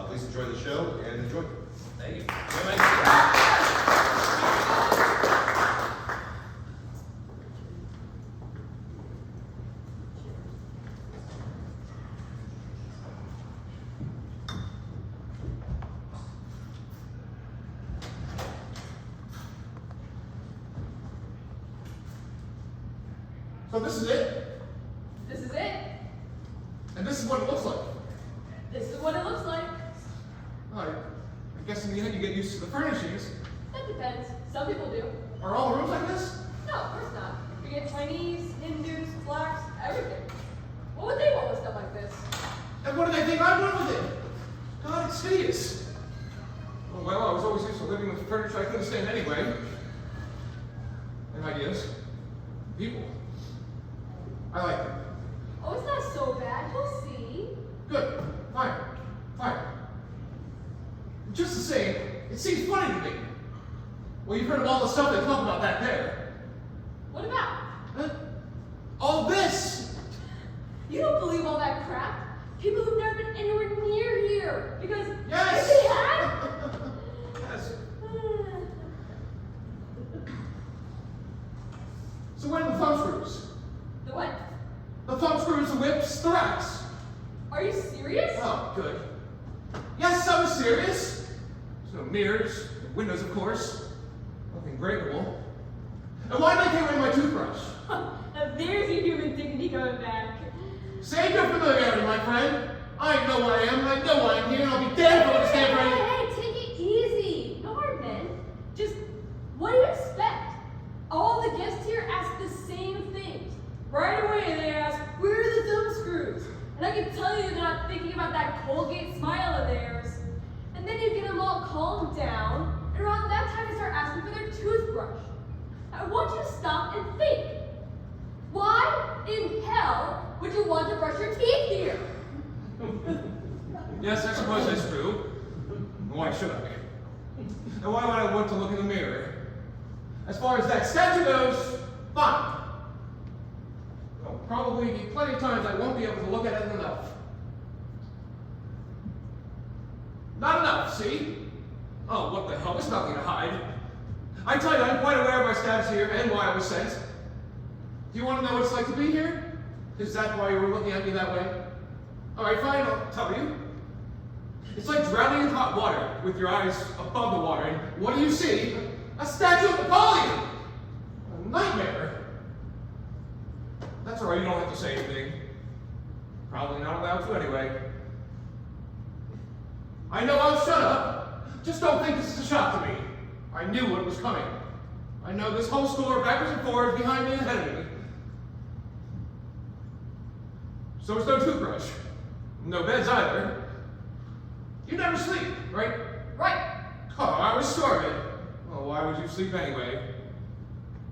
Please enjoy the show and enjoy. Thank you. So this is it? This is it. And this is what it looks like? This is what it looks like. Alright. I guess in the end you get used to the furnishings. That depends. Some people do. Are all the rooms like this? No, of course not. You get Chinese, Hindus, blacks, everything. What would they want with stuff like this? And what do they think I want with it? God, it's hideous. Oh, well, I was always used to living with furniture I couldn't stand anyway. And ideas. People. I like them. Oh, it's not so bad. You'll see. Good. Fine. Fine. Just the same, it seems funny to me. Well, you've heard of all the stuff they talk about back there. What about? Huh? All this! You don't believe all that crap? People who've never been anywhere near here. Because Yes! if they had... Yes. So when are the thumb screws? The what? The thumb screws, the whips, the racks. Are you serious? Oh, good. Yes, I was serious. There's no mirrors, no windows, of course. Nothing breakable. And why did I take away my toothbrush? Now there's your human dignity coming back. Save your familiarity, my friend. I know what I am, and I know why I'm here, and I'll be damned if I don't stand for any. Hey, take it easy. No hard men. Just, what do you expect? All the guests here ask the same things. Right away they ask, where are the thumb screws? And I can tell you they're not thinking about that Colgate smile of theirs. And then you get them all calmed down, and around that time they start asking for their toothbrush. I want you to stop and think. Why in hell would you want to brush your teeth here? Yes, I suppose that's true. Why should I? And why would I want to look in the mirror? As far as that statue goes, fine. There'll probably be plenty of times I won't be able to look at it enough. Not enough, see? Oh, what the hell, there's nothing to hide. I tell you, I'm quite aware of my status here and why I was sent. Do you want to know what it's like to be here? Is that why you were looking at me that way? Alright, fine, I'll tell you. It's like drowning in hot water with your eyes above the water, and what do you see? A statue of Napoleon! A nightmare. That's alright, you don't have to say anything. Probably not allowed to anyway. I know I'll shut up. Just don't think this is a shock to me. I knew what was coming. I know this whole store backwards and forwards, behind me and ahead of me. So there's no toothbrush. No beds either. You never sleep, right? Right. Oh, I was sure of it. Well, why would you sleep anyway?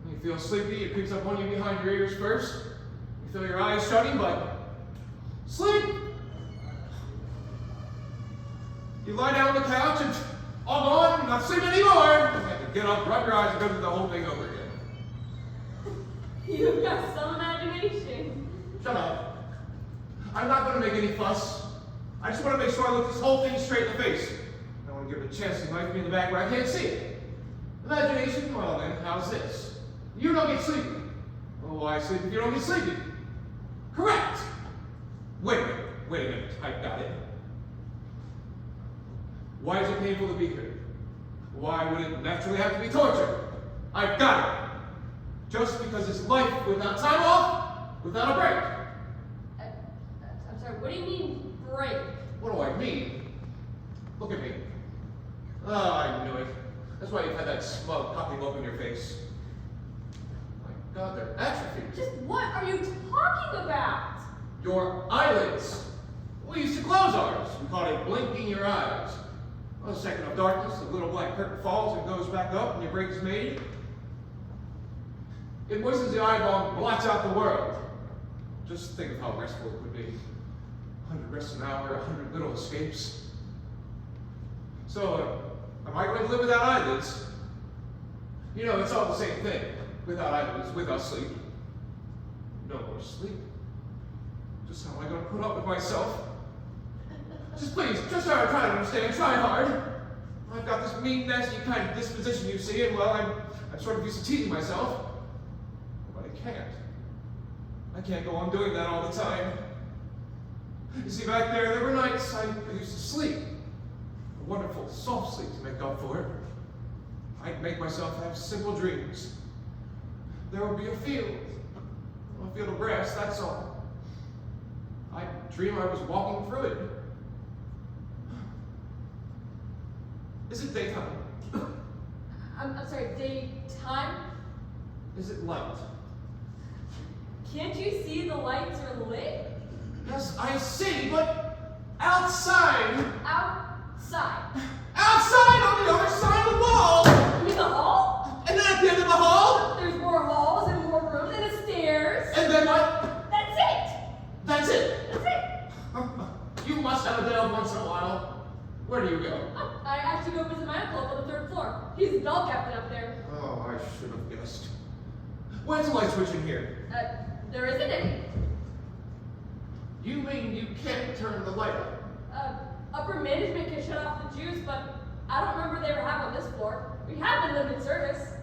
When you feel sleepy, it creeps up on you behind your ears first. You feel your eyes shutting, but sleep. You lie down on the couch and all gone, not sleep anymore. You have to get up, rub your eyes, and go through the whole thing over again. You've got some imagination. Shut up. I'm not going to make any fuss. I just want to make sure I look this whole thing straight in the face. I want to give it a chance to knife me in the back where I can't see it. Imagination? Well then, how's this? You don't get sleepy. Well, why sleep if you don't get sleepy? Correct! Wait a minute, I've got it. Why is it painful to be here? Why would it naturally have to be torture? I've got it. Just because it's life without time off, without a break. I'm sorry, what do you mean, break? What do I mean? Look at me. Oh, I knew it. That's why you've had that smug, cocky look on your face. My God, they're atrophied. Just what are you talking about? Your eyelids. We used to close ours. We called it blinking your eyes. A second of darkness, the little black curtain falls and goes back up, and your break is made. It moistens the eyeball and blots out the world. Just think of how restful it would be. 100 rests an hour, 100 little escapes. So, am I going to live without eyelids? You know, it's all the same thing. Without eyelids, without sleep. No more sleep. Just how am I going to put up with myself? Just please, just try to understand. Try hard. I've got this mean, nasty kind of disposition, you see, and well, I'm sort of used to teasing myself. But I can't. I can't go on doing that all the time. You see, back there were nights I used to sleep. A wonderful, soft sleep to make up for it. I'd make myself have simple dreams. There would be a field of grass, that's all. I'd dream I was walking through it. Is it daytime? I'm sorry, daytime? Is it light? Can't you see the lights are lit? Yes, I see, but outside! Outside. Outside on the other side of the wall! You mean the hall? And then at the end of the hall? There's more halls and more rooms and a stairs. And then what? That's it! That's it! That's it! You must have a day off once in a while. Where do you go? Oh, I actually go visit my uncle up on the 3rd floor. He's the bell captain up there. Oh, I should have guessed. Where's the light switch in here? There isn't any. You mean you can't turn the light up? Upper management can shut off the juice, but I don't remember they ever have on this floor. We have been limited service.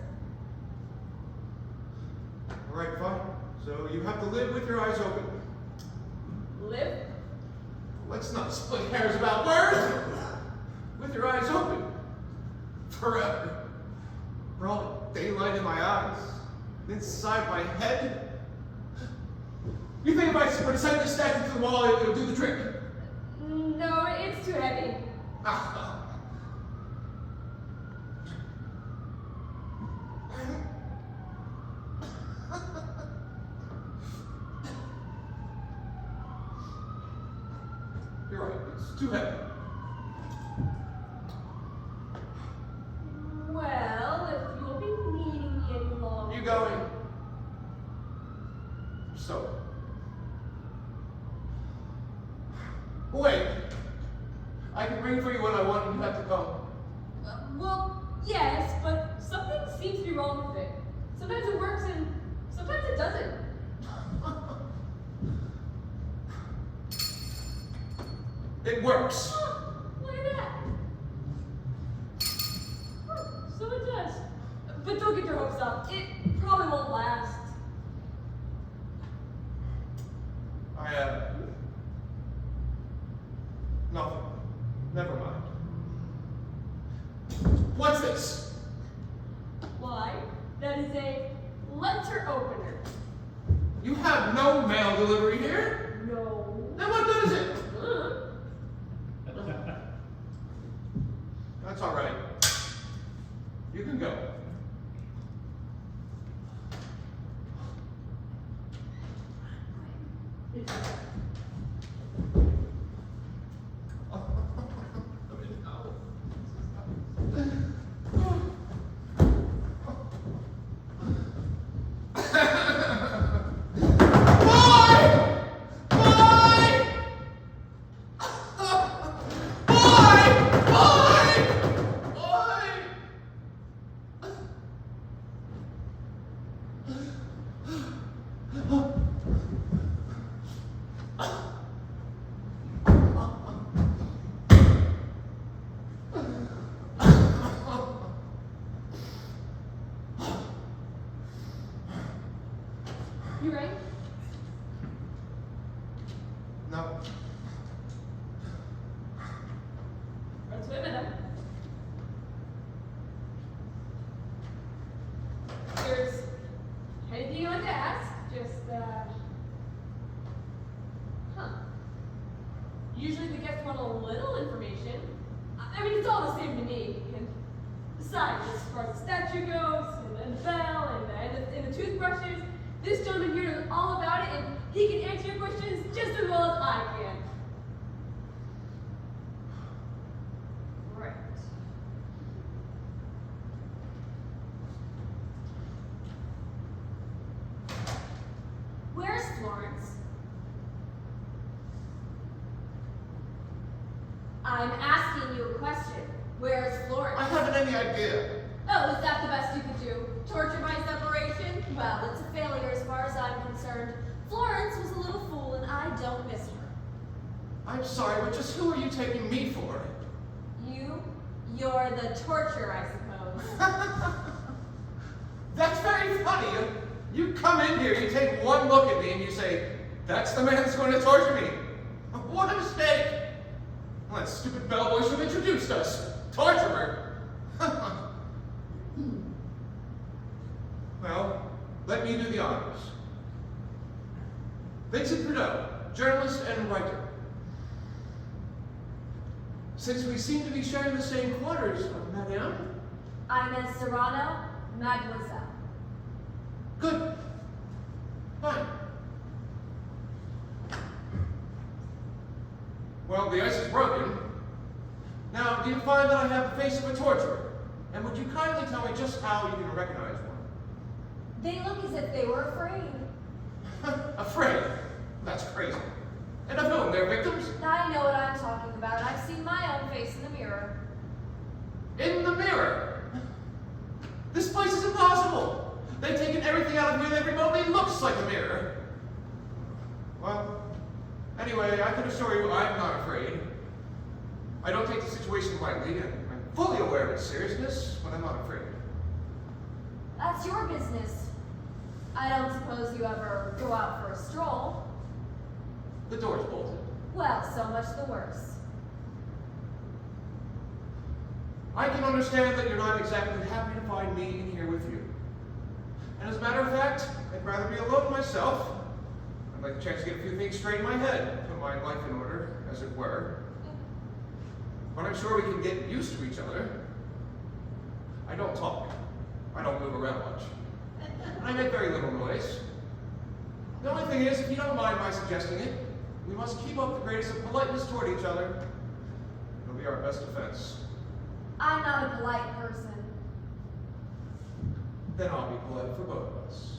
All right, fine. So you have to live with your eyes open. Live? Let's not split hairs about words. With your eyes open. Forever. For all the daylight in my eyes. Inside my head. You think if I were to set this statue to the wall, it'll do the trick? No, it's too heavy. You're right, it's too heavy. Well, if you'll be needing me any longer. You going? So. Wait. I can ring for you when I want and you have to come. Well, yes, but something seems to be wrong with it. Sometimes it works and sometimes it doesn't. It works. Oh, look at that. Oh, so it does. But don't get your hopes up. It probably won't last. Nothing. Never mind. What's this? Why? That is a letter opener. You have no mail delivery here? No. Then what good is it? Uh, That's all right. You can go. You right? No. Let's wait a minute. There's anything you'd like to ask? Just, Usually the guests want a little information. I mean, it's all the same to me. And besides, as far as the statue goes, and the bell, and the toothbrushes, this gentleman here knows all about it, and he can answer your questions just as well as I can. Right. Where's Florence? I'm asking you a question. Where's Florence? I haven't any idea. Oh, is that the best you could do? Torture my separation? Well, it's a failure as far as I'm concerned. Florence was a little fool and I don't miss her. I'm sorry, but just who are you taking me for? You're the torture, I suppose. That's very funny. You come in here, you take one look at me, and you say, that's the man that's going to torture me. What a mistake. Well, that stupid bellboy should have introduced us. Torturer. Well, let me do the honors. Vincent Prideaux, journalist and writer. Since we seem to be sharing the same quarters, Madame. I'm Miss Serrano, Mademoiselle. Good. Fine. Well, the ice is broken. Now, do you find that I have the face of a torturer? And would you kindly tell me just how you can recognize one? They look as if they were afraid. Afraid? That's crazy. And of whom? Their victims? I know what I'm talking about. I've seen my own face in the mirror. In the mirror? This place is impossible. They've taken everything out of here that remotely looks like a mirror. Well, anyway, I can assure you I'm not afraid. I don't take the situation lightly, and I'm fully aware of its seriousness, but I'm not afraid. That's your business. I don't suppose you ever go out for a stroll. The door's bolted. Well, so much the worse. I can understand that you're not exactly happy to find me in here with you. And as a matter of fact, I'd rather be alone myself. I'd like a chance to get a few things straight in my head, put my life in order, as it were. But I'm sure we can get used to each other. I don't talk. I don't move around much. And I make very little noise. The only thing is, if you don't mind my suggesting it, we must keep up the greatest of politeness toward each other. It'll be our best defense. I'm not a polite person. Then I'll be polite for both of us.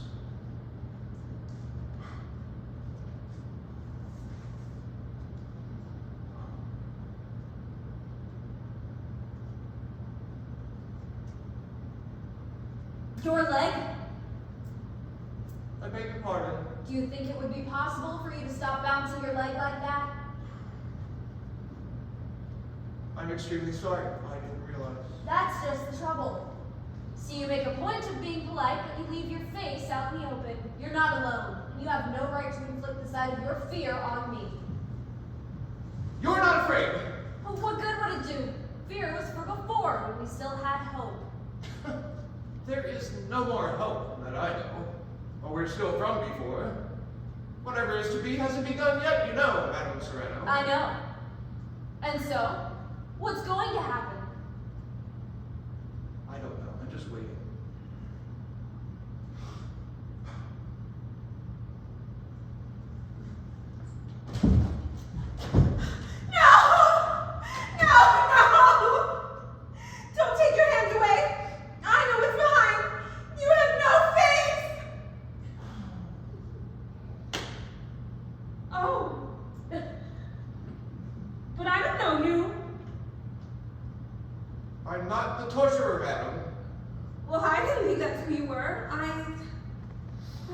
Your leg? I beg your pardon. Do you think it would be possible for you to stop bouncing your leg like that? I'm extremely sorry. I didn't realize. That's just the trouble. See, you make a point of being polite, but you leave your face out in the open. You're not alone, and you have no right to inflict the side of your fear on me. You're not afraid. Well, what good would it do? Fear was for before, when we still had hope. There is no more hope that I know. Or we're still from before. Whatever is to be hasn't begun yet, you know, Madame Serrano. I know. And so, what's going to happen? I don't know. I'm just waiting. Don't take your hand away. I know what's behind. You have no face. Oh. But I don't know you. I'm not the torturer, madam. Well, I didn't think that's who you were. I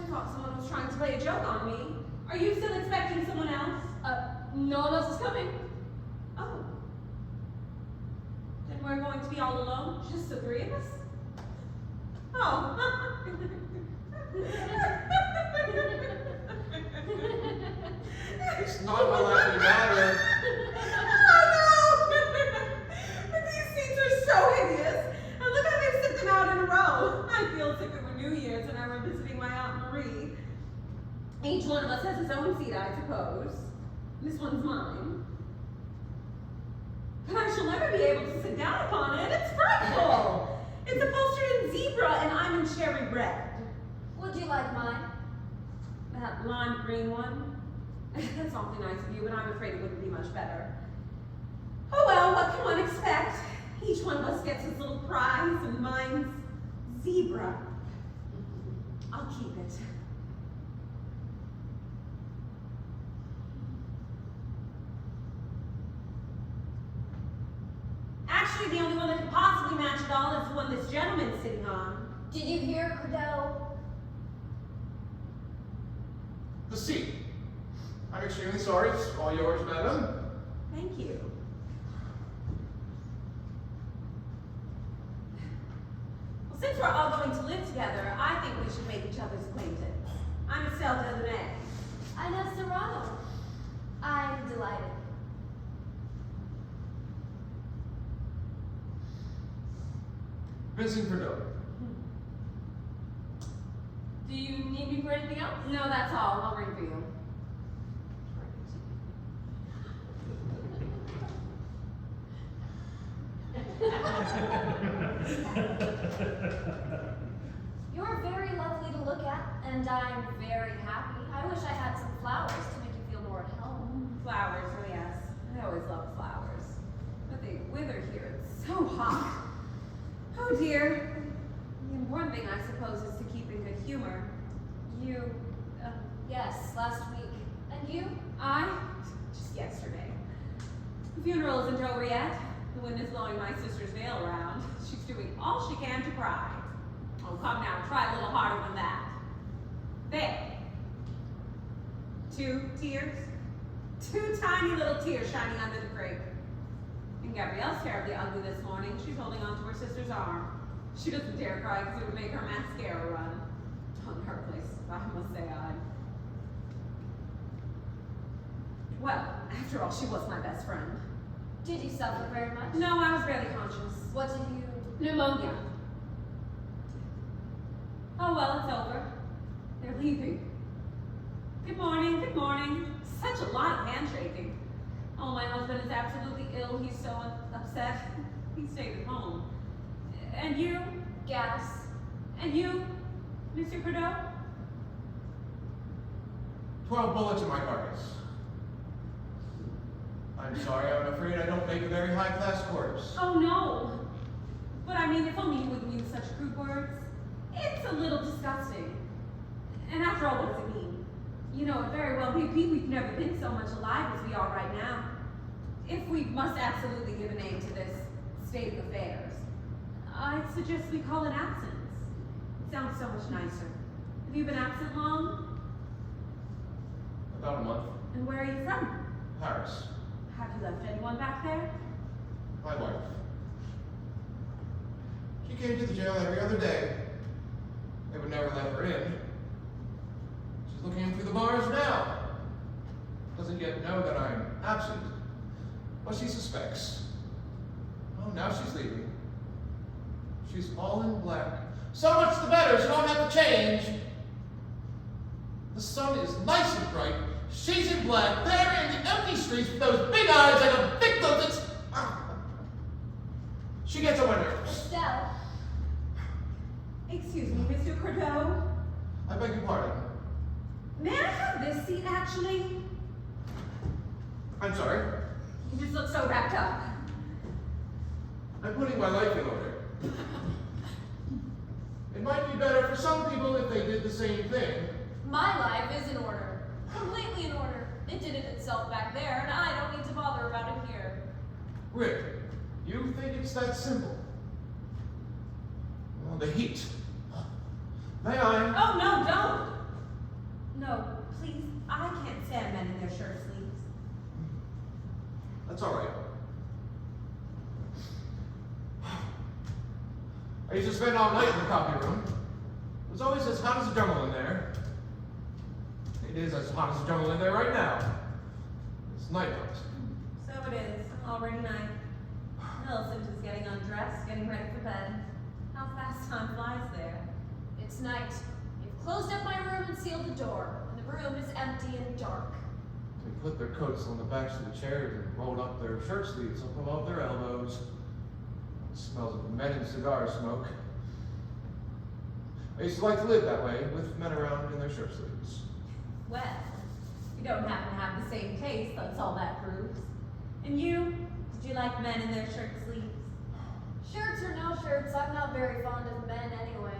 thought someone was trying to play a joke on me. Are you still expecting someone else? No one else is coming. Oh. Then we're going to be all alone? Just the three of us? Oh. It's not a laughing matter. Oh no! But these seats are so hideous. And look how they've set them out in a row. I feel as if it were New Year's and I were visiting my Aunt Marie. Each one of us has his own seat, I suppose. This one's mine. But I shall never be able to sit down upon it. It's frightful. It's upholstered in zebra and I'm in cherry red. Would you like mine? That lime green one? That's awfully nice of you, but I'm afraid it wouldn't be much better. Oh well, what can one expect? Each one of us gets his little prize, and mine's zebra. I'll keep it. Actually, the only one that could possibly match it all is the one this gentleman's sitting on. Did you hear, Prideaux? The seat. I'm extremely sorry. It's all yours, madam. Thank you. Well, since we're all going to live together, I think we should make each other's acquaintance. I'm Estelle Delaunay. I'm Serrano. I'm delighted. Vincent Prideaux. Do you need me for anything else? No, that's all. I'll ring for you. You're very lovely to look at, and I'm very happy. I wish I had some flowers to make you feel more at home. Flowers, oh yes. I always love flowers. But they wither here. It's so hot. Oh dear. The important thing, I suppose, is to keep in good humor. You, Yes, last week. And you? just yesterday. The funeral isn't over yet. The wind is blowing my sister's veil around. She's doing all she can to cry. Oh, come now, try a little harder than that. There. 2 tears. 2 tiny little tears shining under the crape. And Gabrielle's terribly ugly this morning. She's holding on to her sister's arm. She doesn't dare cry because it would make her mascara run. On her place, I must say Well, after all, she was my best friend. Did you suffer very much? No, I was barely conscious. What did you... Pneumonia. Oh, well, it's over. They're leaving. Good morning, good morning. Such a lot of handshaking. Oh, my husband is absolutely ill. He's so upset. He stayed at home. And you? Gas. And you, Mr. Prideaux? 12 bullets in my carcass. I'm sorry, I'm afraid I don't make a very high-class corpse. Oh, no. But I mean, if only you wouldn't use such crude words. It's a little disgusting. And after all, what does it mean? You know it very well. We've never been so much alive as we are right now. If we must absolutely give a name to this state of affairs, I suggest we call it absence. It sounds so much nicer. Have you been absent long? About a month. And where are you from? Paris. Have you left anyone back there? My wife. She came to the jail every other day. They would never let her in. She's looking in through the bars now. Doesn't yet know that I'm absent, but she suspects. Oh, now she's leaving. She's all in black. So much the better, so I don't have to change. The sun is nice and bright. She's in black, there in the empty streets with those big eyes like a victim that's... She gets on my nerves. Estelle. Excuse me, Mr. Prideaux. I beg your pardon. May I have this seat, actually? I'm sorry. You just look so wrapped up. I'm putting my life in order. It might be better for some people if they did the same thing. My life is in order. Completely in order. It did it itself back there, and I don't need to bother about it here. Rick, you think it's that simple? Well, the heat. May I? Oh, no, don't. No, please. I can't stand men in their shirt sleeves. That's all right. I used to spend all night in the copy room. It was always as hot as a jungle in there. It is as hot as a jungle in there right now. It's night out. So it is. Already night. Millicent is getting undressed, getting ready for bed. How fast time flies there. It's night. You've closed up my room and sealed the door, and the room is empty and dark. They put their coats on the backs of the chairs and rolled up their shirt sleeves up above their elbows. It smells of men and cigar smoke. I used to like to live that way, with men around in their shirt sleeves. Well, you don't happen to have the same taste, that's all that proves. And you? Did you like men in their shirt sleeves? Shirts or no shirts, I'm not very fond of men anyway.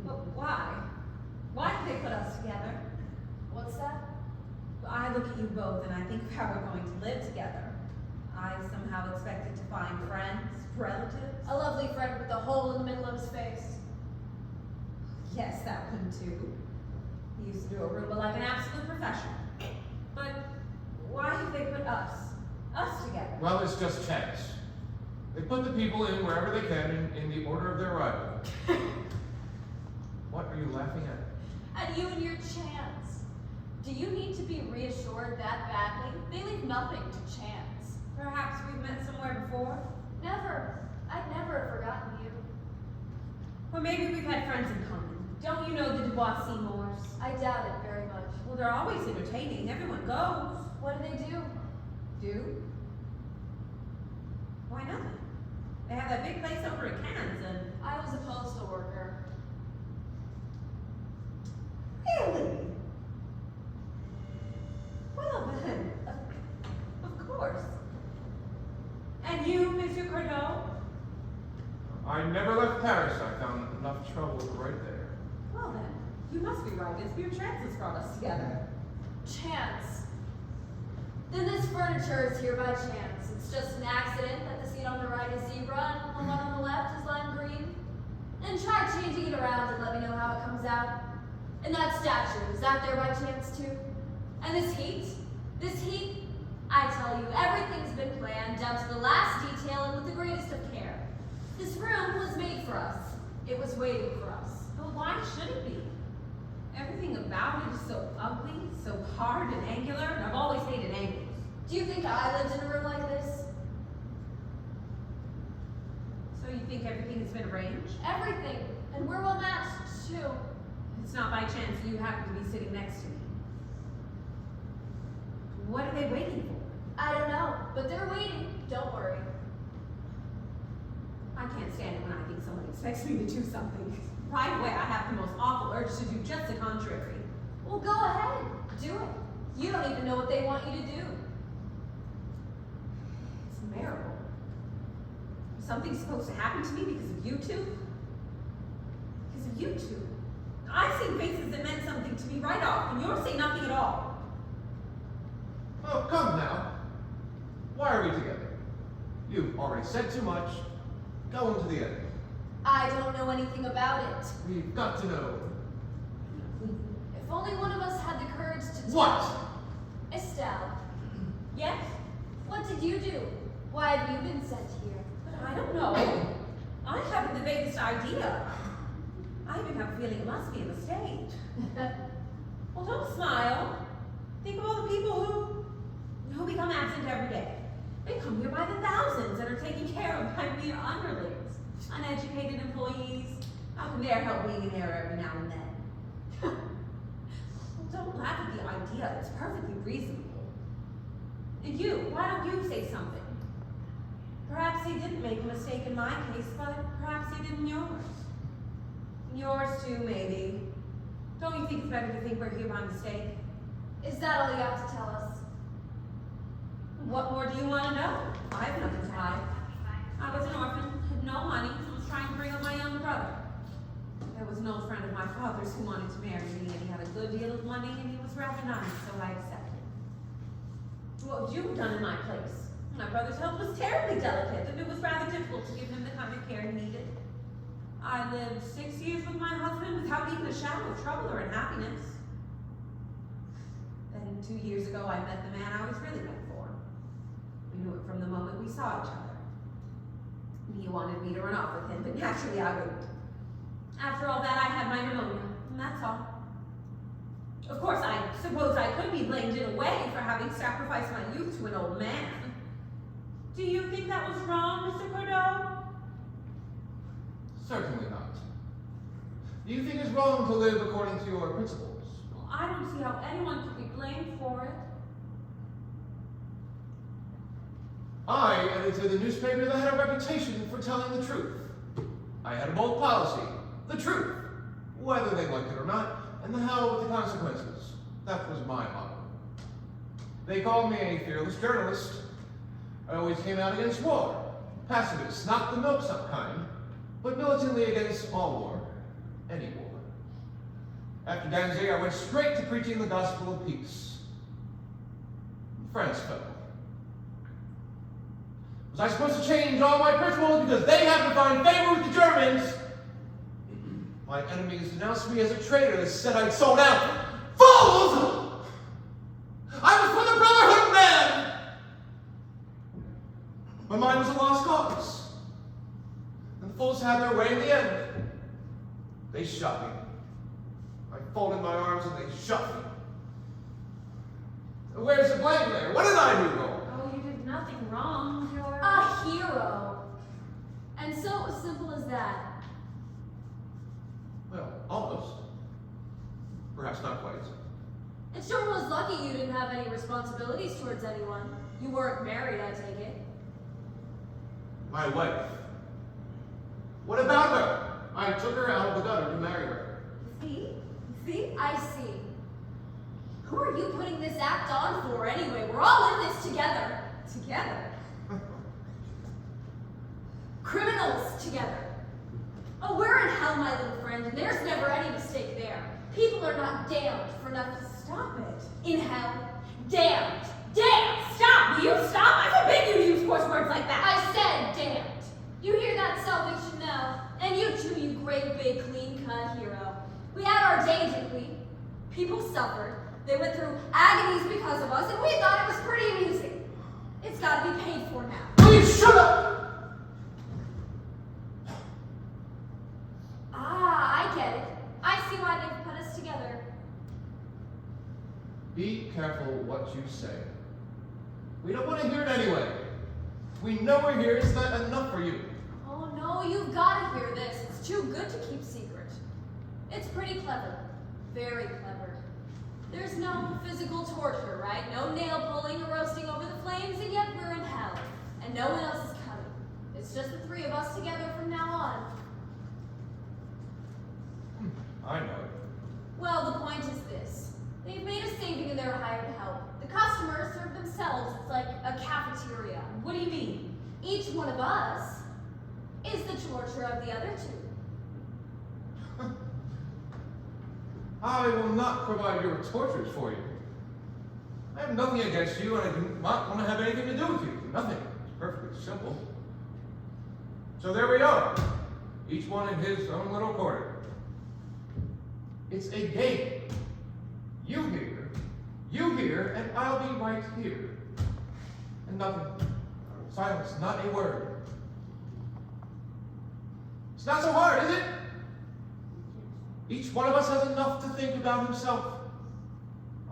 But why? Why did they put us together? What's that? I look at you both and I think if I were going to live together, I somehow expected to find friends, relatives. A lovely friend with a hole in the middle of his face. Yes, that one too. He used to do Aruba like an absolute professional. But why have they put us together? Well, it's just chance. They put the people in wherever they can in the order of their arrival. What are you laughing at? And you and your chance. Do you need to be reassured that badly? They leave nothing to chance. Perhaps we've met somewhere before? Never. I'd never have forgotten you. Or maybe we've had friends in common. Don't you know the Dubois Seymours? I doubt it very much. Well, they're always entertaining. Everyone goes. What do they do? Do? Why nothing? They have that big place over at Cannes and... I was a postal worker. Really? Well then, of course. And you, Monsieur Cordot? I never left Paris. I found enough trouble right there. Well then, you must be right. It's your chances brought us together. Chance. Then this furniture is here by chance. It's just an accident that the seat on the right is zebra and the one on the left is lime green. And try changing it around and let me know how it comes out. And that statue, is that there by chance too? And this heat, I tell you, everything's been planned down to the last detail and with the greatest of care. This room was made for us. It was waiting for us. But why should it be? Everything about it is so ugly, so hard and angular, and I've always hated angles. Do you think I lived in a room like this? So you think everything has been arranged? Everything. And we're well matched too. It's not by chance you happen to be sitting next to me. What are they waiting for? I don't know, but they're waiting. Don't worry. I can't stand it when I think someone expects me to do something. Right away, I have the most awful urge to do just the contrary. Well, go ahead. Do it. You don't even know what they want you to do. It's unbearable. Is something supposed to happen to me because of you two? Because of you two. I've seen faces that meant something to me right off, and yours say nothing at all. Oh, come now. Why are we together? You've already said too much. Go into the end. I don't know anything about it. We've got to know. If only one of us had the courage to tell. What? Estelle, Yes? what did you do? Why have you been sent here? But I don't know. I haven't the vaguest idea. I even have a feeling it must be a mistake. Well, don't smile. Think of all the people who become absent every day. They come here by the thousands and are taken care of by mere underlings, uneducated employees. How can their help being in there every now and then? Well, don't laugh at the idea. It's perfectly reasonable. And you, why don't you say something? Perhaps he didn't make a mistake in my case, but perhaps he did in yours. Yours too, maybe. Don't you think it's better to think we're here by mistake? Is that all you have to tell us? What more do you want to know? I have nothing to hide. I was an orphan, had no money, and was trying to bring up my younger brother. There was an old friend of my father's who wanted to marry me, and he had a good deal of money, and he was rather nice, so I accepted. What would you have done in my place? My brother's health was terribly delicate, and it was rather difficult to give him the kind of care he needed. I lived 6 years with my husband without even a shadow of trouble or unhappiness. Then 2 years ago, I met the man I was really meant for. We knew it from the moment we saw each other. He wanted me to run off with him, but naturally I wouldn't. After all that, I had my pneumonia, and that's all. Of course, I suppose I could be blamed in a way for having sacrificed my youth to an old man. Do you think that was wrong, Mr. Cordot? Certainly not. Do you think it's wrong to live according to your principles? Well, I don't see how anyone could be blamed for it. I edited a newspaper that had a reputation for telling the truth. I had a bold policy, the truth, whether they liked it or not, and the hell with the consequences. That was my motto. They called me a fearless journalist. I always came out against war. Pacifist, not the milksop kind, but militantly against all war, any war. After Danzig, I went straight to preaching the gospel of peace. France fell. Was I supposed to change all my principles because they happened to find favor with the Germans? My enemies denounced me as a traitor. They said I'd sold out. fools! I was for the Brotherhood, man! But mine was a lost cause. And the fools had their way in the end. They shot me. I folded my arms and they shot me. Where's the blame there? What did I do wrong? Oh, you did nothing wrong. You're A hero. And so it was simple as that. Well, almost. Perhaps not quite. It sure was lucky you didn't have any responsibilities towards anyone. You weren't married, I take it. My wife. What about her? I took her out of the gutter to marry her. See? See? I see. Who are you putting this act on for anyway? We're all in this together. Together? Criminals together. Oh, we're in hell, my little friend, and there's never any mistake there. People are not damned for nothing. Stop it. In hell. Damned. Damned. Stop. Will you stop? I forbid you use coarse words like that. I said damned. You hear that, Salvation now? And you too, you great big clean-cut hero. We had our day, didn't we? People suffered. They went through agonies because of us, and we thought it was pretty amusing. It's got to be paid for now. Please shut up! Ah, I get it. I see why they've put us together. Be careful what you say. We don't want to hear it anyway. We know we're here. Is that enough for you? Oh no, you've got to hear this. It's too good to keep secret. It's pretty clever. Very clever. There's no physical torture, right? No nail pulling or roasting over the flames, and yet we're in hell. And no one else is coming. It's just the three of us together from now on. I know it. Well, the point is this. They've made a saving and they're hired help. The customers serve themselves. It's like a cafeteria. What do you mean? Each one of us is the torture of the other two. I will not provide your tortures for you. I have nothing against you, and I do not want to have anything to do with you. Nothing. It's perfectly simple. So there we are. Each one in his own little corner. It's a game. You here, and I'll be right here. And nothing. Silence, not a word. It's not so hard, is it? Each one of us has enough to think about himself.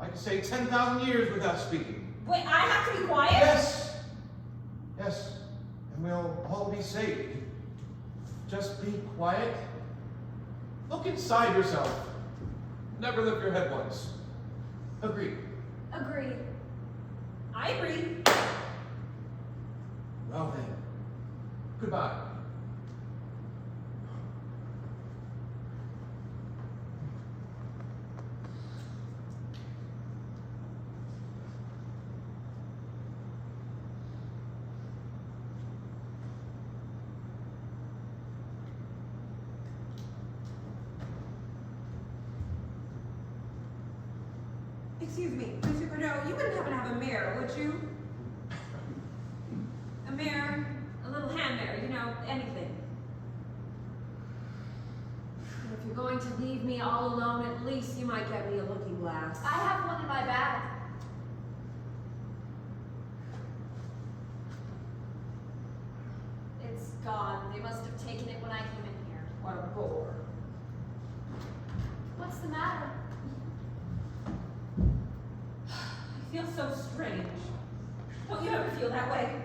I could say 10,000 years without speaking. Wait, I have to be quiet? Yes. Yes. And we'll all be saved. Just be quiet. Look inside yourself. Never lift your head once. Agree. Agreed. I agree. Well then. Goodbye. Excuse me, Mr. Bordeaux, you wouldn't happen to have a mirror, would you? A mirror, a little hand mirror, you know, anything. And if you're going to leave me all alone, at least you might get me a looking glass. I have one in my bag. It's gone. They must have taken it when I came in here. What a bore. What's the matter? I feel so strange. Don't you ever feel that way?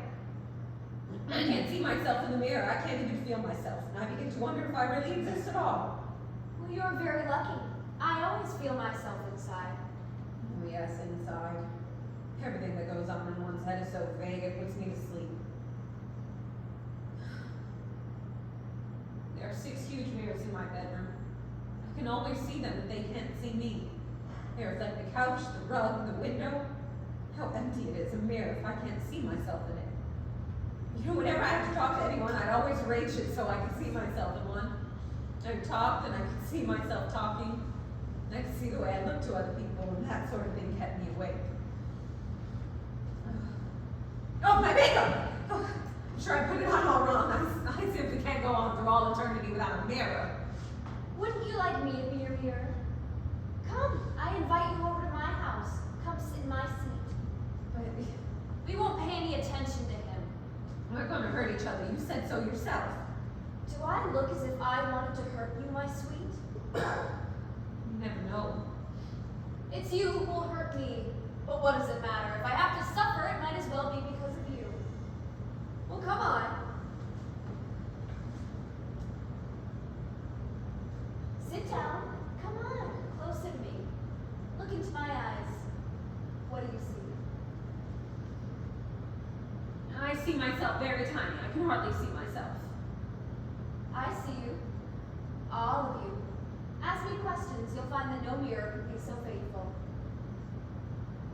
I can't see myself in the mirror. I can't even feel myself. And I begin to wonder if I really exist at all. Well, you're very lucky. I always feel myself inside. Oh, yes, inside. Everything that goes on in one's head is so vague it puts me to sleep. There are 6 huge mirrors in my bedroom. I can always see them, but they can't see me. They reflect the couch, the rug, the window. How empty it is, a mirror, if I can't see myself in it. You know, whenever I have to talk to anyone, I'd always arrange it so I could see myself in one. I talked and I could see myself talking. And I could see the way I looked to other people, and that sort of thing kept me awake. Oh, my makeup! Oh, I'm sure I put it on all wrong. I simply can't go on through all eternity without a mirror. Wouldn't you like me to be your mirror? Come, I invite you over to my marry each other. You said so yourself. Do I look as if I wanted to hurt you, my sweet? You never know. It's you who will hurt me. But what does it matter? If I have to suffer, it might as well be because of you. Well, come on. Sit down. Come on. Closer to me. Look into my eyes. What do you see? I see myself very tiny. I can hardly see myself. I see you. All of you. Ask me questions. You'll find that no mirror can be so faithful.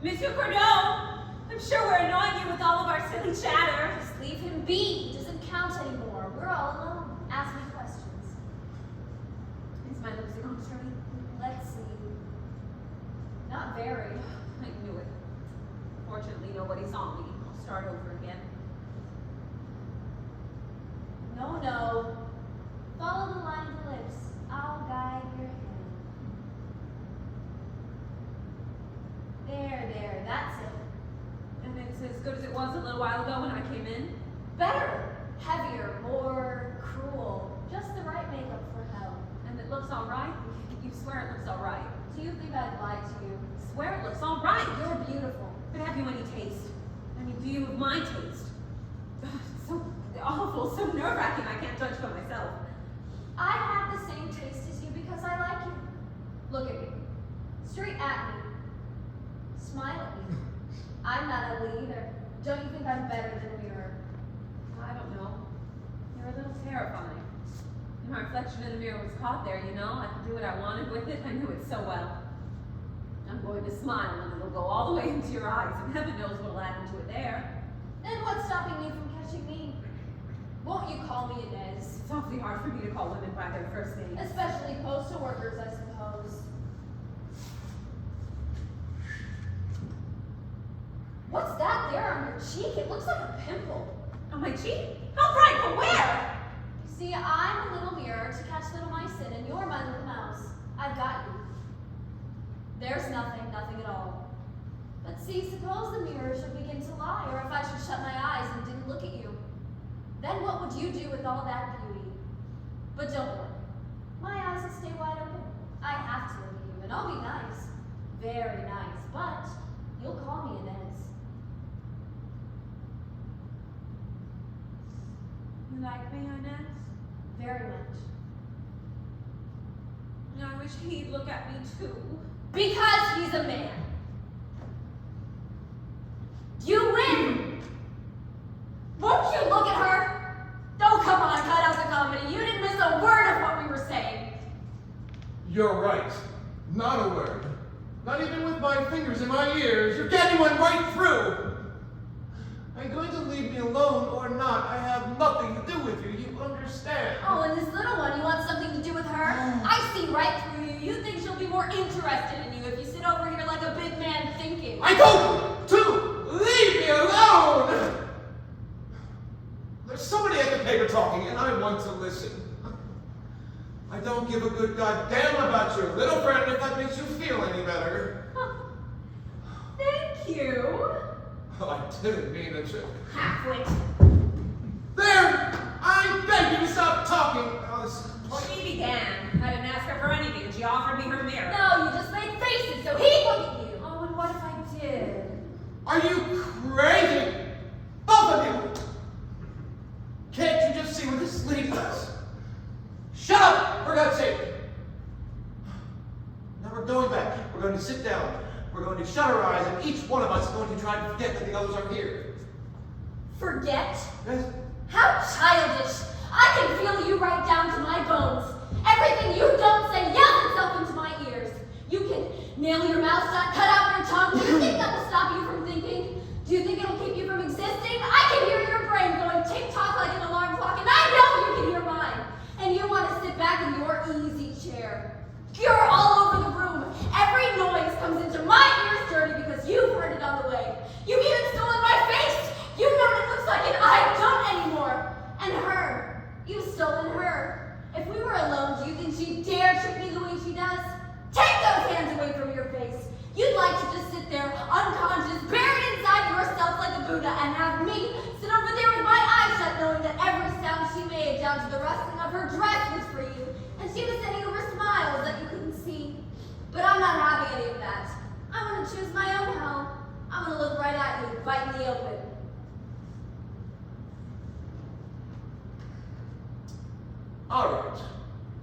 Monsieur Cordon, I'm sure we're annoying you with all of our silly chatter. Just leave him be. He doesn't count anymore. We're all alone. Ask me questions. Is my lipstick on straight? Let's see. Not very. I knew it. Fortunately, nobody saw me. I'll start over again. No. Follow the line of the lips. I'll guide your hand. There, that's it. And it's as good as it was a little while ago when I came in. Better, heavier, more cruel. Just the right makeup for hell. And it looks all right. You swear it looks all right. Do you think I'd lie to you? Swear it looks all right. You're beautiful. But have you any taste? I mean, do you have my taste? Ugh, it's so awful, so nerve-wracking. I can't judge for myself. I have the same taste as you because I like you. Look at me. Straight at me. Smile at me. I'm not ugly either. Don't you think I'm better than a mirror? I don't know. You're a little terrifying. My reflection in the mirror was caught there, you know. I could do what I wanted with it. I knew it so well. I'm going to smile and it'll go all the way into your eyes, and heaven knows what'll add into it there. Then what's stopping you from catching me? Won't you call me Inez? It's awfully hard for me to call women by their first names. Especially postal workers, I suppose. What's that there on your cheek? It looks like a pimple. On my cheek? How right, but where? You see, I'm a little mirror to catch little mice in, and you're my little mouse. I've got you. There's nothing at all. But see, suppose the mirror should begin to lie, or if I should shut my eyes and didn't look at you. Then what would you do with all that beauty? But don't worry. My eyes will stay wide open. I have to look at you, and I'll be nice. Very nice, but you'll call me Inez. You like me, Inez? Very much. I wish he'd look at me too. Because he's a man. You win! Won't you look at her? Oh, come on, cut out the comedy. You didn't miss a word of what we were saying. You're right. Not a word. Not even with my fingers in my ears. You're getting one right through. Are you going to leave me alone or not? I have nothing to do with you. You understand? Oh, and this little one, you want something to do with her? I see right through you. You think she'll be more interested in you if you sit over here like a big man thinking. I told you to leave me alone! There's somebody at the paper talking, and I want to listen. I don't give a good goddamn about your little friend if that makes you feel any better. Thank you. Oh, I didn't mean it. Halfwit. There! I beg you to stop talking. She began. I didn't ask her for anything, and she offered me her mirror. No, you just made faces so he'd look at you. Oh, and what if I did? Are you crazy? Both of you! Can't you just see what this lady does? Shut up, for God's sake! Now we're going back. We're going to sit down. We're going to shut our eyes, and each one of us is going to try to forget that the others are here. Forget? Yes? How childish! I can feel you right down to my bones. Everything you don't say yells itself into my ears. You can nail your mouth shut, cut out your tongue. Do you think that will stop you from thinking? Do you think it'll keep you from existing? I can hear your brain going tick-tock like an alarm clock, and I know you can hear mine. And you want to sit back in your easy chair. You're all over the room. Every noise comes into my ears dirty because you've heard it on the way. You've even stolen my face. You know what it looks like, and I don't anymore. And her. You've stolen her. If we were alone, do you think she'd dare trick me the way she does? Take those hands away from your face. You'd like to just sit there, unconscious, buried inside yourself like a Buddha, and have me sit over there with my eyes shut, knowing that she made, down to the rustling of her dress, was for you, and she was sending over smiles that you couldn't see. But I'm not having any of that. I want to choose my own hell. I want to look right at you, fight in the open. All right.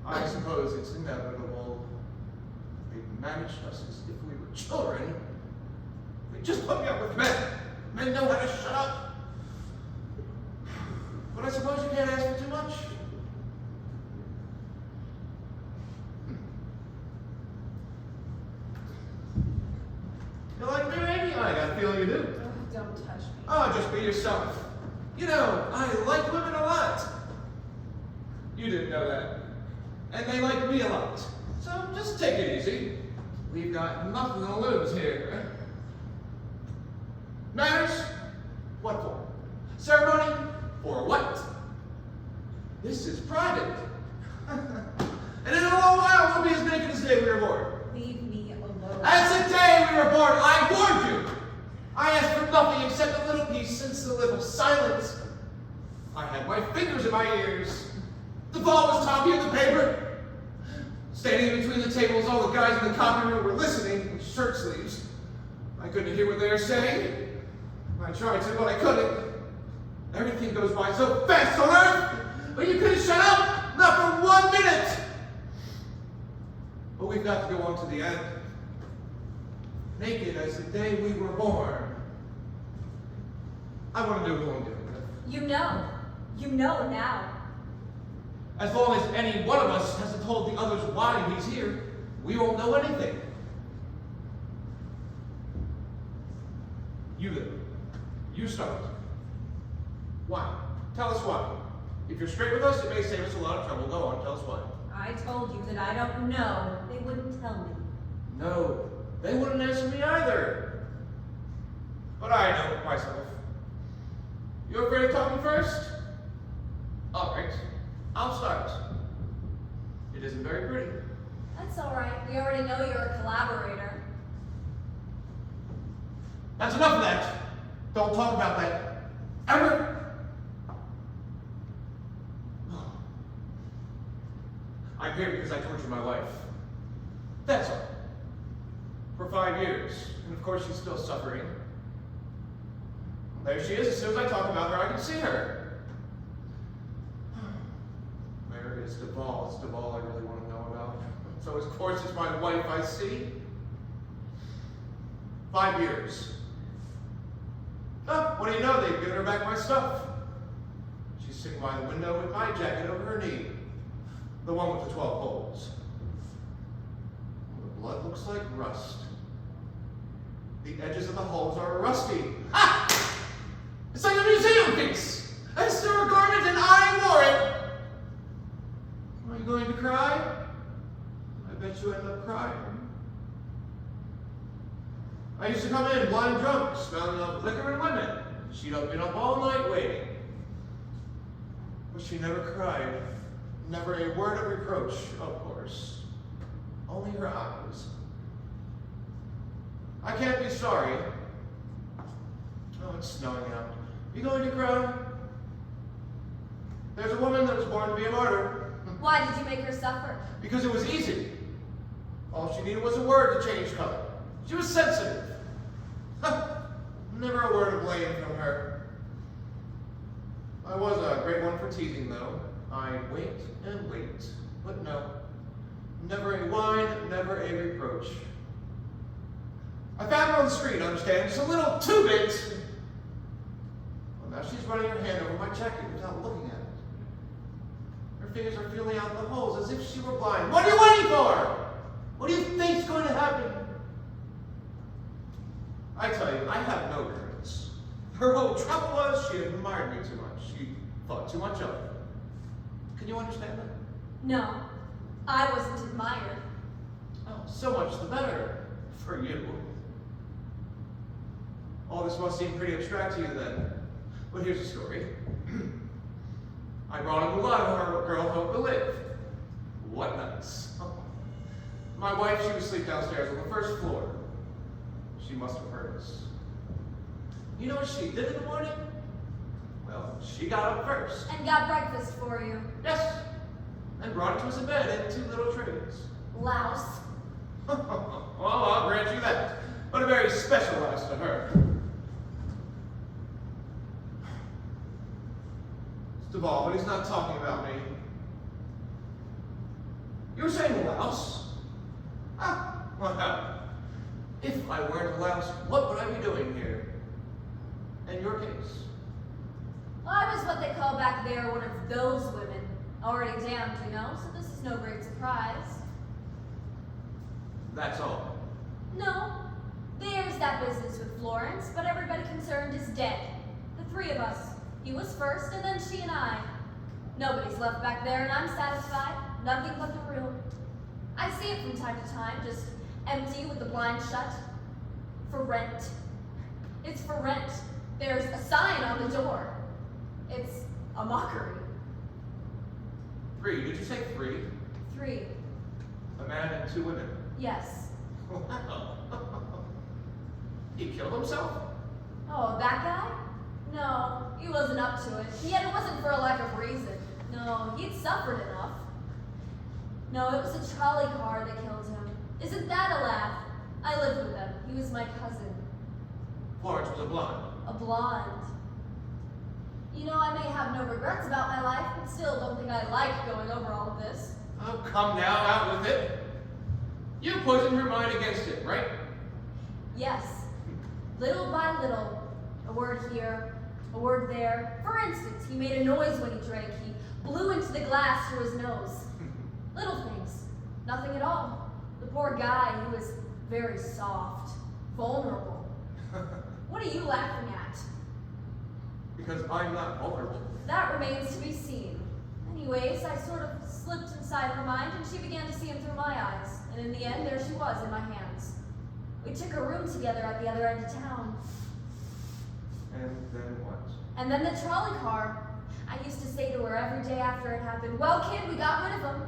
I suppose it's inevitable. They managed us as if we were children. They just put me up with men. Men know how to shut up. But I suppose you can't ask for too much. You like me, maybe? I got a feeling you do. Oh, don't touch me. Oh, just be yourself. You know, I like women a lot. You didn't know that. And they like me a lot. So just take it easy. We've got nothing to lose here. Manners? What for? Ceremony? For what? This is private. And in a little while, we'll be as naked as the day we were born. Leave me alone. As the day we were born, I warned you. I asked for nothing except a little peace, since the little silence. I had my fingers in my ears. The ball was talking in the paper. Standing between the tables, all the guys in the common room were listening with shirt sleeves. I couldn't hear what they were saying. I tried to, but I couldn't. Everything goes by so fast on Earth, but you couldn't shut up, not for 1 minute. But we've got to go on to the end. Naked as the day we were born. I want to know who I'm dealing with. You know. You know now. As long as any one of us hasn't told the others why he's here, we won't know anything. You then. You start. Why? Tell us why. If you're straight with us, it may save us a lot of trouble. Go on, tell us why. I told you that I don't know. They wouldn't tell me. No, they wouldn't answer me either. But I know myself. You afraid of talking first? All right, I'll start. It isn't very pretty. That's all right. We already know you're a collaborator. That's enough of that. Don't talk about that. Ever. I'm here because I tortured my wife. That's all. For 5 years. And of course she's still suffering. There she is. As soon as I talk about her, I can see her. Where is Duvall? It's Duvall I really want to know about. So of course it's my wife I see. 5 years. Oh, what do you know? They've given her back my stuff. She's sitting by the window with my jacket over her knee. The one with the 12 holes. The blood looks like rust. The edges of the holes are rusty. Ha! It's like a museum piece. I stole a garment and I wore it. Are you going to cry? I bet you end up crying. I used to come in blind drunk, smelling of liquor and women. She'd have been up all night waiting. But she never cried. Never a word of reproach, of course. Only her eyes. I can't be sorry. Oh, it's snowing out. You going to cry? There's a woman that was born to be a martyr. Why did you make her suffer? Because it was easy. All she needed was a word to change color. She was sensitive. Never a word of blame from her. I was a great one for teasing, though. I'd wait and wait, but no. Never a whine, never a reproach. I found her on the street, understand? Just a little two-bit. Well, now she's running her hand over my jacket without looking at it. Her fingers are feeling out the holes as if she were blind. What are you waiting for? What do you think's going to happen? I tell you, I have no parents. Her whole trouble was she admired me too much. She thought too much of me. Can you understand that? No, I wasn't admired. Oh, so much the better for you. All this must seem pretty abstract to you then. But here's the story. I brought a mulatto her girl home to live. What nights. My wife, she was asleep downstairs on the first floor. She must have heard us. You know what she did in the morning? Well, Well, she got up first. And got breakfast for you. Yes. And brought it to us in bed in 2 little trays. Louse. Well, I'll grant you that. But a very special louse to her. Duval, but he's not talking about me. You were saying louse? Ah, well, if I weren't a louse, what would I be doing here? In your case? Well, I was what they call back there one of those women. Already damned, you know, so this is no great surprise. That's all. No, there's that business with Florence, but everybody concerned is dead. The 3 of us. He was first, and then she and I. Nobody's left back there, and I'm satisfied. Nothing but the room. I see it from time to time, just empty with the blinds shut. For rent. It's for rent. There's a sign on the door. It's a mockery. 3, did you say 3? 3. A man and 2 women. Yes. Wow. He killed himself? Oh, that guy? No, he wasn't up to it. Yet it wasn't for a lack of reason. No, he'd suffered enough. No, it was a trolley car that killed him. Isn't that a laugh? I lived with him. He was my cousin. Florence was a blonde. A blonde. You know, I may have no regrets about my life, but still don't think I like going over all of this. Oh, come now, out with it. You poisoned her mind against it, right? Yes. Little by little. A word here, a word there. For instance, he made a noise when he drank. He blew into the glass through his nose. Little things. Nothing at all. The poor guy, he was very soft, vulnerable. What are you laughing at? Because I'm not vulnerable. That remains to be seen. Anyways, I sort of slipped inside her mind and she began to see him through my eyes. And in the end, there she was in my hands. We took a room together at the other end of town. And then what? And then the trolley car. I used to say to her every day after it happened, well, kid, we got rid of him.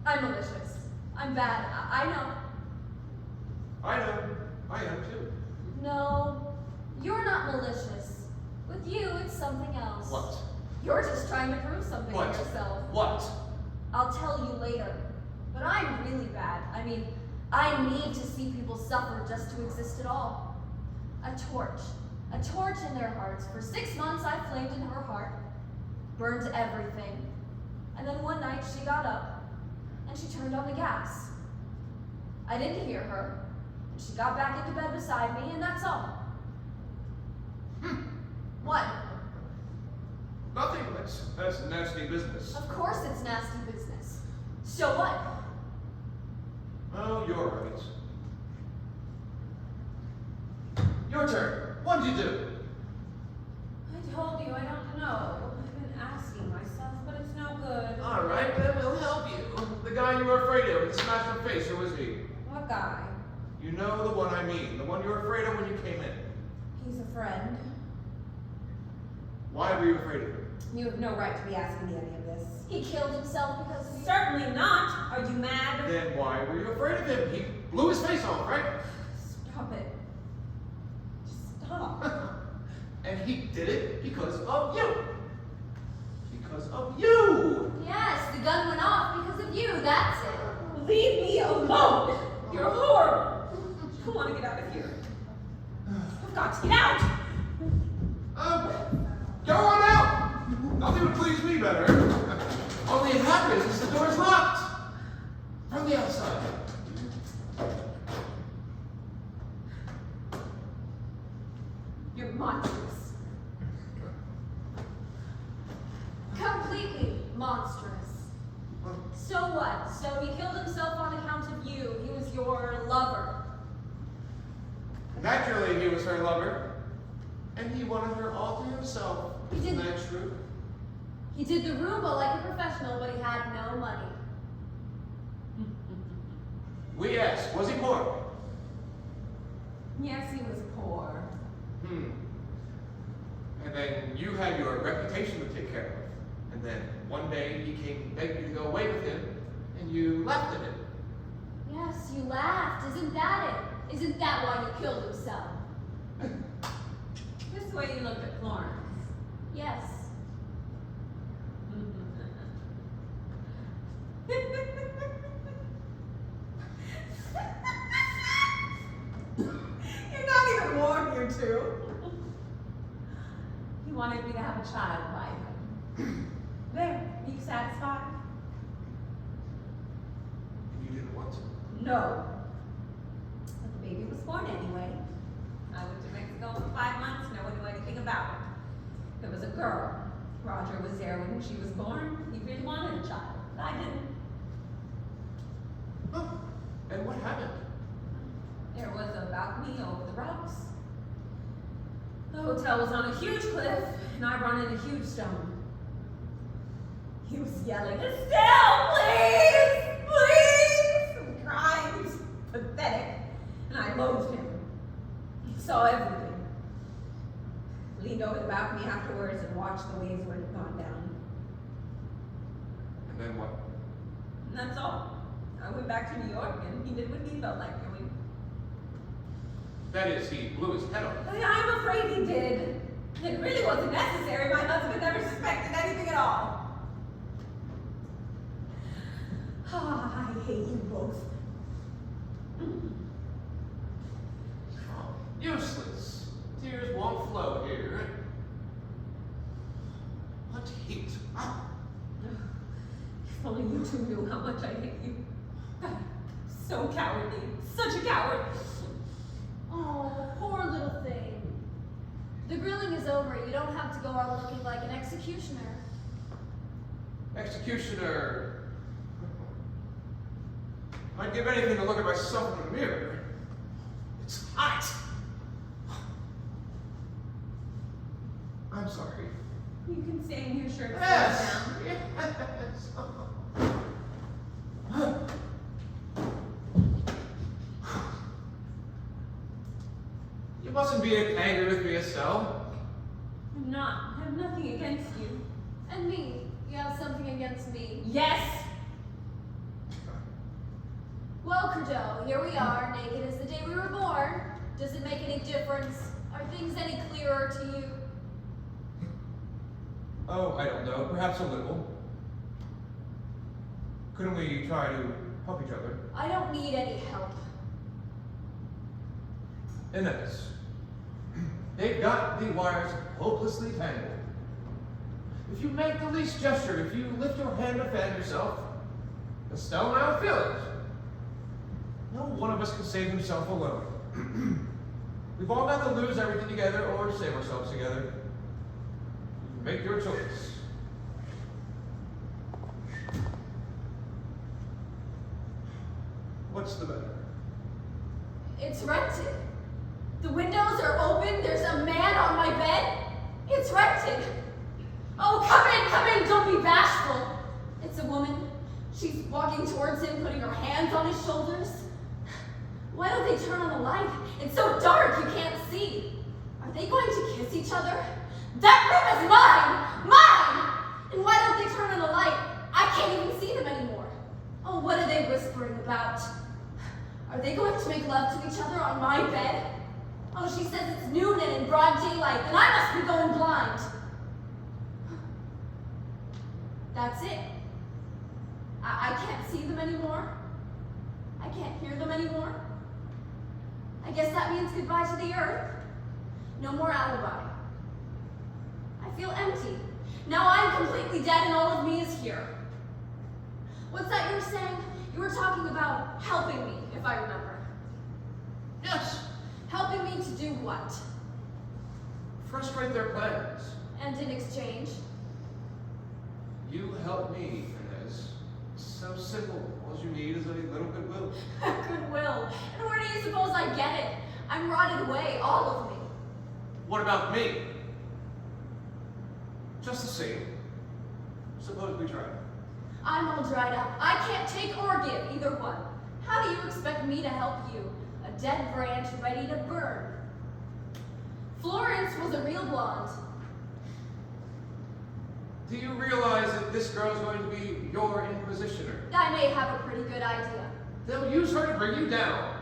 I'm malicious. I'm bad. I know. I know. I am too. No, you're not malicious. With you, it's something else. What? You're just trying to prove something What? to yourself. What? I'll tell you later. But I'm really bad. I mean, I need to see people suffer just to exist at all. A torch. A torch in their hearts. For 6 months, I flamed in her heart. Burned everything. And then one night, she got up, and she turned on the gas. I didn't hear her. And she got back into bed beside me, and that's all. What? Nothing. That's nasty business. Of course it's nasty business. So what? Oh, you're right. Your turn. What did you do? I told you, I don't know. I've been asking myself, but it's no good. All right, then we'll help you. The guy you were afraid of and smashed your face, who was he? What guy? You know the one I mean, the one you were afraid of when you came in. He's a friend. Why were you afraid of him? You have no right to be asking me any of this. He killed himself because of you. Certainly not. Are you mad? Then why were you afraid of him? He blew his face off, right? Stop it. Just stop. And he did it because of you. Because of you. Yes, the gun went off because of you, that's it. Leave me alone. You're horrible. I want to get out of here. I've got to get out. Go on out. Nothing would please me better. Only it happens is the door's locked. From the outside. You're monstrous. Completely monstrous. So what? So he killed himself on account of you. He was your lover. Naturally, he was her lover. And he wanted her all to himself. He Isn't didn't- that true? He did the Roomba like a professional, but he had no money. We asked, was he poor? Yes, he was poor. And then you had your reputation to take care of. And then one day he came and begged you to go away with him, and you laughed at him. Yes, you laughed. Isn't that it? Isn't that why he killed himself? Just the way you looked at Florence. Yes. You're not even warm, you two. He wanted me to have a child by him. There, are you satisfied? You didn't want to. No. But the baby was born anyway. I went to Mexico for 5 months, no one knew anything about it. It was a girl. Roger was there when she was born. He really wanted a child, but I didn't. Oh, and what happened? There was a balcony over the rocks. The hotel was on a huge cliff, and I run in a huge stone. He was yelling, "Estelle, please! Please!" and crying. He was pathetic, and I loathed him. He saw everything. Leaned over the balcony afterwards and watched the waves where it had gone down. And then what? And that's all. I went back to New York, and he did what he felt like doing. That is, he blew his head off. I'm afraid he did. It really wasn't necessary. My husband never suspected anything at all. Ah, I hate you both. Useless. Tears won't flow here. What heat? Ah. If only you two knew how much I hate you. So cowardly. Such a coward. Oh, poor little thing. The grilling is over. You don't have to go out looking like an executioner. Executioner. I'd give anything to look at myself in the mirror. It's hot. I'm sorry. You can stay in your shirt. Yes. Down. Yes. You mustn't be angry with me, Estelle. I'm not. I have nothing against you. And me. You have something against me. Yes. Well, Cordell, here we are, naked as the day we were born. Does it make any difference? Are things any clearer to you? Oh, I don't know. Perhaps a little. Couldn't we try to help each other? I don't need any help. Inez, they've got the wires hopelessly tangled. If you make the least gesture, if you lift your hand to fan yourself, Estelle and I will feel it. No one of us can save himself alone. We've all got to lose everything together or save ourselves together. Make your choice. What's the matter? It's rented. The windows are open. There's a man on my bed. It's rented. Oh, come in, don't be bashful. It's a woman. She's walking towards him, putting her hands on his shoulders. Why don't they turn on the light? It's so dark you can't see. Are they going to kiss each other? That room is mine! Mine! And why don't they turn on the light? I can't even see them anymore. Oh, what are they whispering about? Are they going to make love to each other on my bed? Oh, she says it's noon and in broad daylight, then I must be going blind. That's it. I can't see them anymore. I can't hear them anymore. I guess that means goodbye to the earth. No more alibi. I feel empty. Now I'm completely dead and all of me is here. What's that you were saying? You were talking about helping me, if I remember. Yes. Helping me to do what? Frustrate their plans. And in exchange? You help me, Inez. It's so simple. All you need is a little goodwill. Goodwill. And where do you suppose I get it? I'm rotted away, all of me. What about me? Just the same. Suppose we try. I'm all dried up. I can't take or give, either one. How do you expect me to help you? A dead branch ready to burn. Florence was a real blonde. Do you realize that this girl is going to be your inquisitioner? I may have a pretty good idea. They'll use her to bring you down.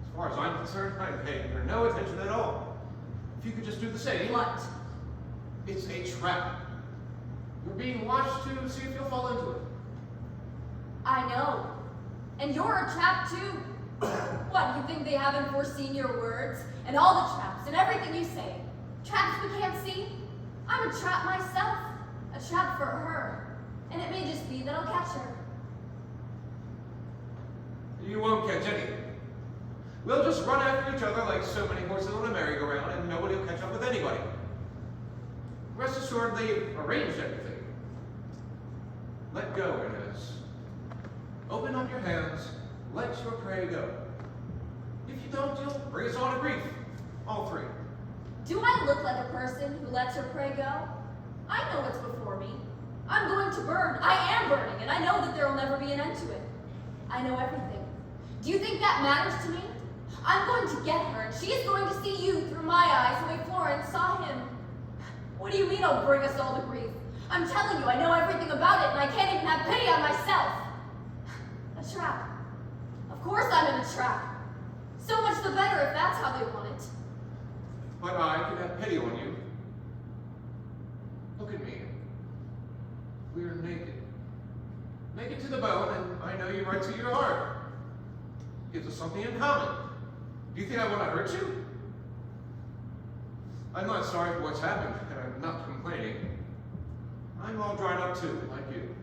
As far as I'm concerned, I'm paying her no attention at all. If you could just do the same. What? It's a trap. You're being watched to see if you'll fall into it. I know. And you're a trap too. What, you think they haven't foreseen your words and all the traps and everything you say? Traps we can't see? I'm a trap myself. A trap for her. And it may just be that I'll catch her. You won't catch anything. We'll just run after each other like so many horses on a merry-go-round, and nobody will catch up with anybody. Rest assured, they've arranged everything. Let go, Inez. Open up your hands. Let your prey go. If you don't, you'll bring us all to grief. All three. Do I look like a person who lets her prey go? I know what's before me. I'm going to burn. I am burning, and I know that there will never be an end to it. I know everything. Do you think that matters to me? I'm going to get her, and she is going to see you through my eyes the way Florence saw him. What do you mean I'll bring us all to grief? I'm telling you, I know everything about it, and I can't even have pity on myself. A trap. Of course I'm in a trap. So much the better if that's how they want it. But I can have pity on you. Look at me. We're naked. Naked to the bone, and I know you right to your heart. Gives us something in common. Do you think I want to hurt you? I'm not sorry for what's happened, and I'm not complaining. I'm all dried up too, like you.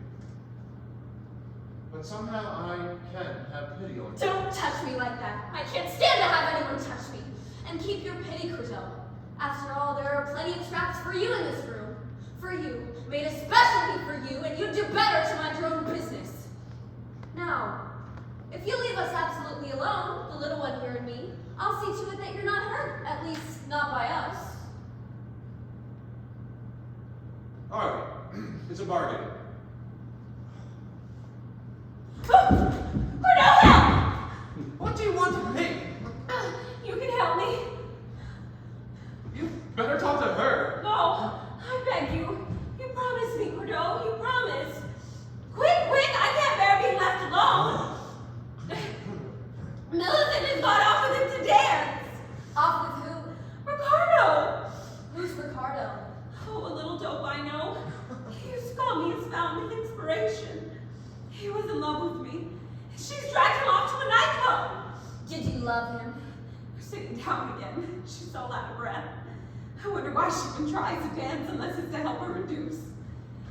But somehow I can have pity on you. Don't touch me like that. I can't stand to have anyone touch me. And keep your pity, Crusoe. After all, there are plenty of traps for you in this room. For you, made especially for you, and you'd do better to mind your own business. Now, if you leave us absolutely alone, the little one here and me, I'll see to it that you're not hurt, at least not by us. All right, it's a bargain. Cordelia! What do you want from me? You can help me. You better talk to her. No, I beg you. You promised me, Cordelia. You promised. Quick, quick! I can't bear being left alone. Millicent has gone off with him to dance. Off with who? Ricardo. Who's Ricardo? Oh, a little dope I know. He used to call me his fountain of inspiration. He was in love with me. She's dragged him off to a nightclub. Did you love him? We're sitting down again. She's all out of breath. I wonder why she even tries to dance unless it's to help her reduce.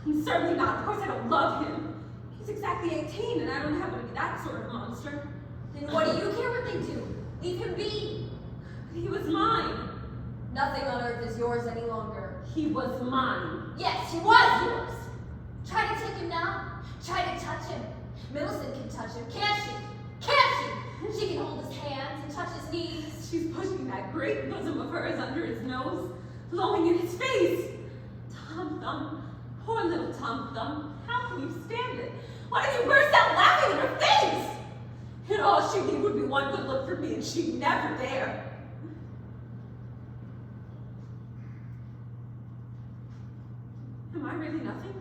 And certainly not. Of course, I don't love him. He's exactly 18, and I don't happen to be that sort of monster. Then what do you care what they do? Leave him be. But he was mine. Nothing on earth is yours any longer. He was mine. Yes, he was yours. Try to take him now. Try to touch him. Millicent can touch him, can't she? Can't she? She can hold his hands and touch his knees. She's pushing that great bosom of hers under his nose, blowing in his face. Tom Thumb, poor little Tom Thumb. How can you stand it? Why don't you burst out laughing in her face? And all she need would be one good look from me, and she'd never dare. Am I really nothing?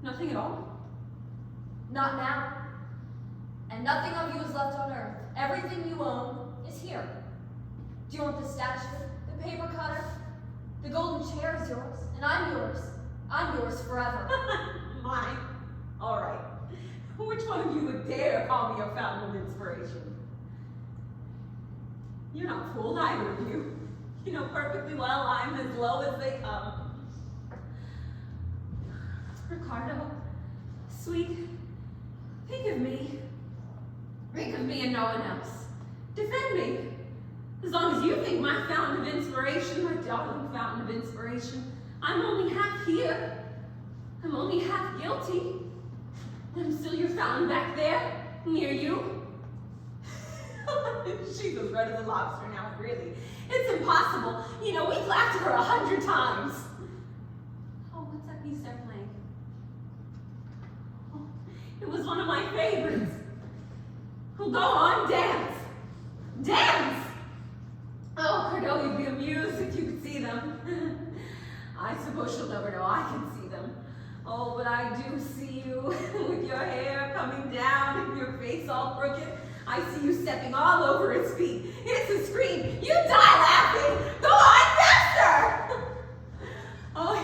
Nothing at all? Not now. And nothing of you is left on earth. Everything you own is here. Do you want the statue, the paper cutter? The golden chair is yours, and I'm yours. I'm yours forever. Mine. All right. Which one of you would dare call me a fountain of inspiration? You're not fooled, either of you. You know perfectly well I'm as low as they come. Ricardo, sweet, think of me. Think of me and no one else. Defend me. As long as you think my fountain of inspiration, my darling fountain of inspiration, I'm only half here. I'm only half guilty. I'm still your fountain back there, near you. She's as red as a lobster now, really. It's impossible. You know, we've laughed at her 100 times. Oh, what's that piece they're playing? Oh, it was one of my favorites. Well, go on, dance. Dance! Oh, Cordelia, you'd be amused if you could see them. I suppose she'll never know I can see them. Oh, but I do see you with your hair coming down and your face all crooked. I see you stepping all over his feet. It's a scream. You die laughing. Go on faster! Oh,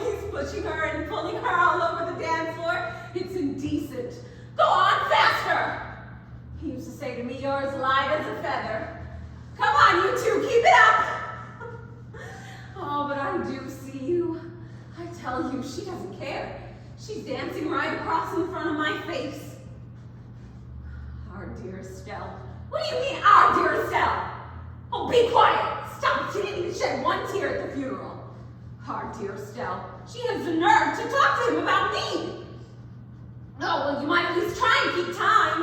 shed one tear at the funeral. Our dear Estelle, she has the nerve to talk to him about me. Oh, well, you might at least try and keep time.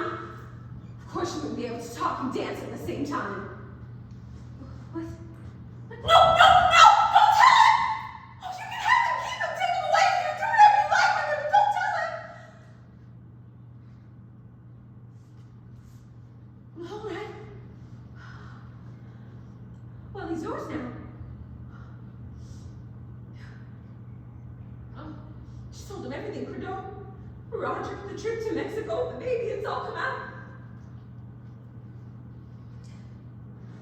Of course you wouldn't be able to talk and dance at the same time. What? No, no, no! Don't tell him! Oh, you can have him, keep him, take him away, you do whatever you like with him, but don't tell him! All right. Well, he's yours now. She told him everything, Credo. Roger, the trip to Mexico, the baby, it's all come out.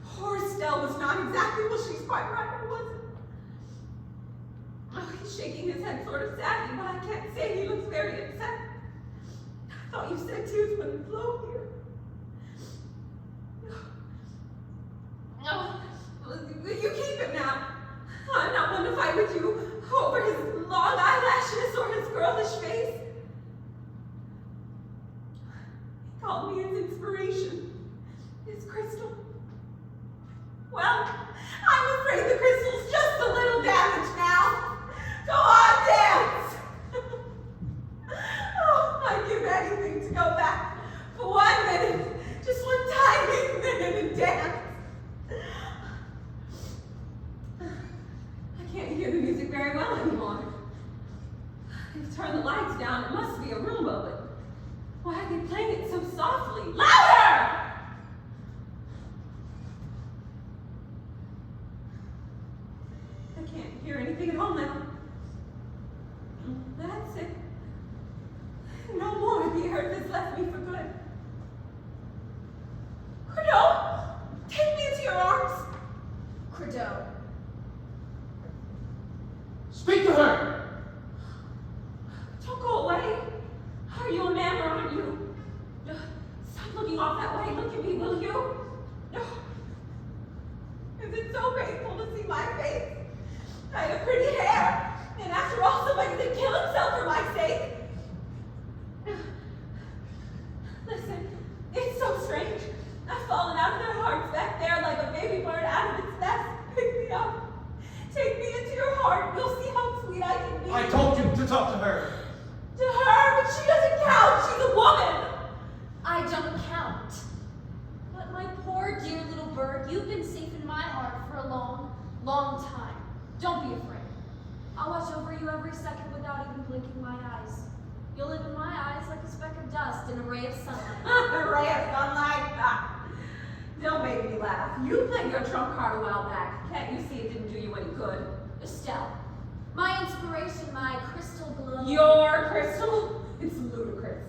Poor Estelle was not exactly, well, she's quite right, was it? Oh, he's shaking his head sort of sadly, but I can't say he looks very upset. I thought you said tears wouldn't flow here. No, you keep him now. I'm not one to fight with you over his long eyelashes or his girlish face. He called me his inspiration, his crystal. Well, I'm afraid the crystal's just a little damaged now. Go on, dance! Oh, I'd give anything to go back for 1 minute, just one tiny minute and dance. I can't hear the music very well anymore. They've turned the lights down. It must be a Roomba, but why are they playing it so softly? Louder! I can't hear anything at all now. That's it. No more. The earth has left me for good. Credo, take me into your arms. Credo. Speak to her! Don't go away. Are you a man or aren't you? Stop looking off that way. Look at me, will you? Is it so painful to see my face? I have pretty hair, and after all, somebody did kill himself for my sake. Listen, it's so strange. I've fallen out of their hearts back there like a baby bird out of its nest. Pick me up. Take me into your heart. You'll see how sweet I can be. I told you to talk to her. To her, but she doesn't count. She's a woman. I don't count. But my poor dear little bird, you've been safe in my heart for a long, long time. Don't be afraid. I'll watch over you every second without even blinking my eyes. You'll live in my eyes like a speck of dust in a ray of sunlight. A ray of sunlight. Don't make me laugh. You played your trump card a while back. Can't you see it didn't do you any good? Estelle, my inspiration, my crystal glow. Your crystal? It's ludicrous.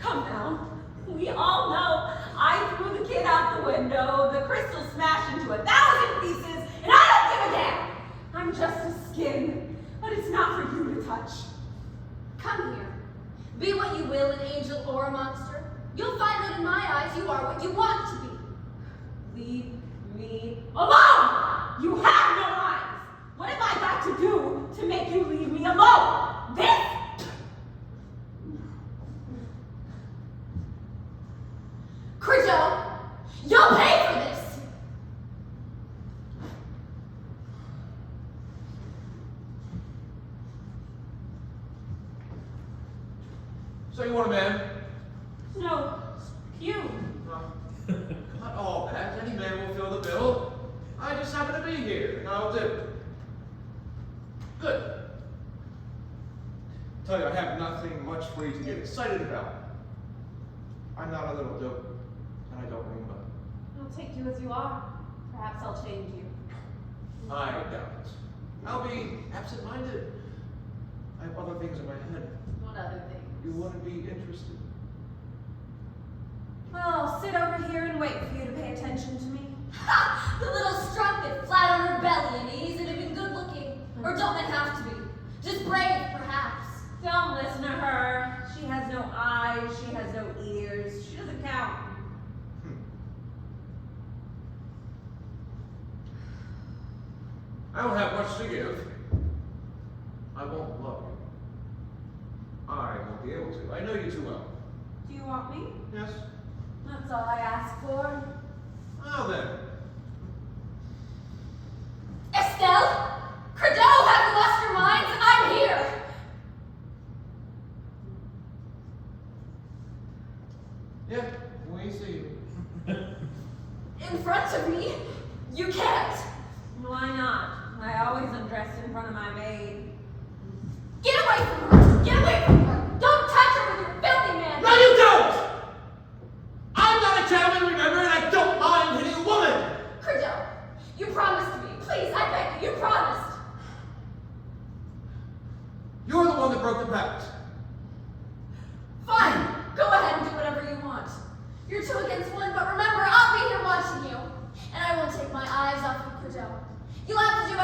Come now. We all know I threw the kid out the window, the crystal smashed into 1,000 pieces, and I don't give a damn. I'm just a skin, but it's not for you to touch. Come here. Be what you will, an angel or a monster. You'll find that in my eyes you are what you want to be. Leave me alone! You have no eyes! What have I got to do to make you leave me alone? This? Credo, you'll pay for this! So you want a man? No, you. Not all that. Any man will fill the bill. I just happen to be here, and I'll do. Good. Tell you, I have nothing much for you to get excited about. I'm not a little dope, and I don't ring money. I'll take you as you are. Perhaps I'll change you. I doubt it. I'll be absent-minded. I have other things in my head. What other thing? You want to be interested. Well, I'll sit over here and wait for you to pay attention to me. Ha! The little strumpet, flat on her belly, and he isn't even good looking. Or don't men have to be? Just brave, perhaps. Don't listen to her. She has no eyes. She has no ears. She doesn't count. I don't have much to give. I won't love you. I won't be able to. I know you too well. Do you want me? Yes? That's all I ask for. Well then.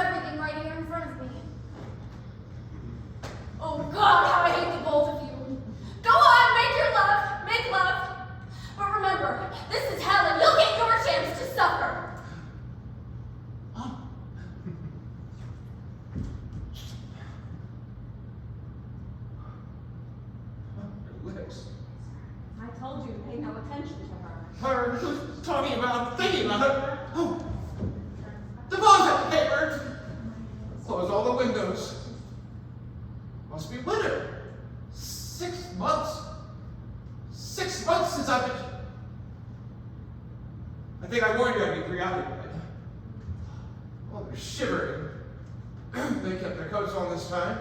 everything right here in front of me. Oh God, how I hate the both of you. Go on, make love. But remember, this is hell and you'll get your chance to suffer. Your lips. I told you to pay no attention to her. Her who's talking about, thinking about her. Oh. Divorce paper. Close all the windows. Must be winter. 6 months. 6 months since I've been. I think I warned you I'd be preoccupied. Oh, they're shivering. They kept their coats on this time.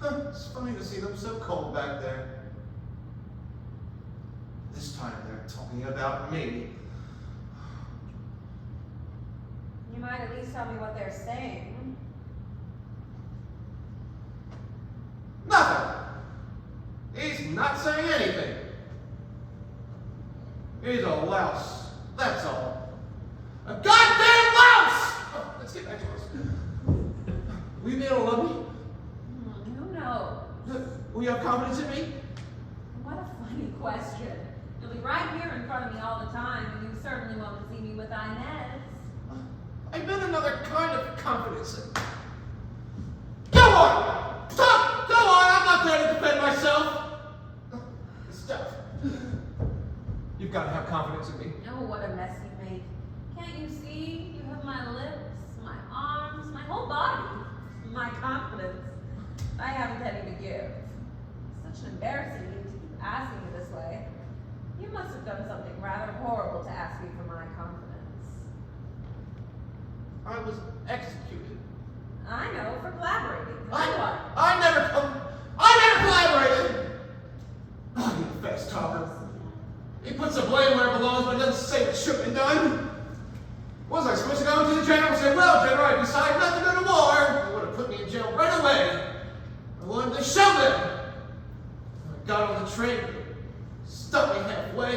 It's funny to see them so cold back there. This time they're talking about me. You might at least tell me what they're saying. Nothing. He's not saying anything. He's a louse. That's all. A goddamn louse! Oh, let's get back to us. Will you be able to love me? Who knows? Will you have confidence in me? What a funny question. You'll be right here in front of me all the time, and you certainly won't see me with Inez. I meant another kind of confidence. Go on! Stop! Go on! I'm not there to defend myself! Stop. You've got to have confidence in me. Oh, what a mess you make. Can't you see? You have my lips, my arms, my whole body, my confidence. I haven't any to give. Such an embarrassing thing to keep asking me this way. You must have done something rather horrible to ask me for my confidence. I was executed. I know, for collaborating. I never collaborated! Oh, you fast talker. He puts the blame where it belongs, but doesn't say what should have been done. Was I supposed to go to the general and say, well, General, I decided not to go to war? They would have put me in jail right away. I wanted to show them. I got on the train, stuck me halfway.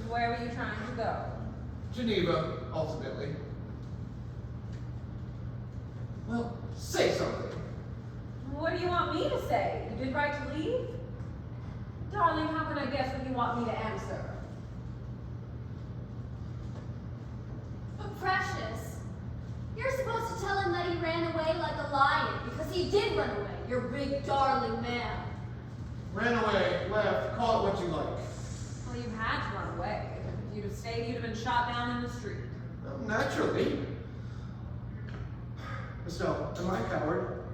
Where were you trying to go? Geneva, ultimately. Well, say something. What do you want me to say? You did right to leave? Darling, how can I guess what you want me to answer? But Precious, you're supposed to tell him that he ran away like a lion, because he did run away, your big darling man. Ran away, left, call it what you like. Well, you had to run away. If you'd have stayed, you'd have been shot down in the street. Well, naturally. Estelle, am I a coward?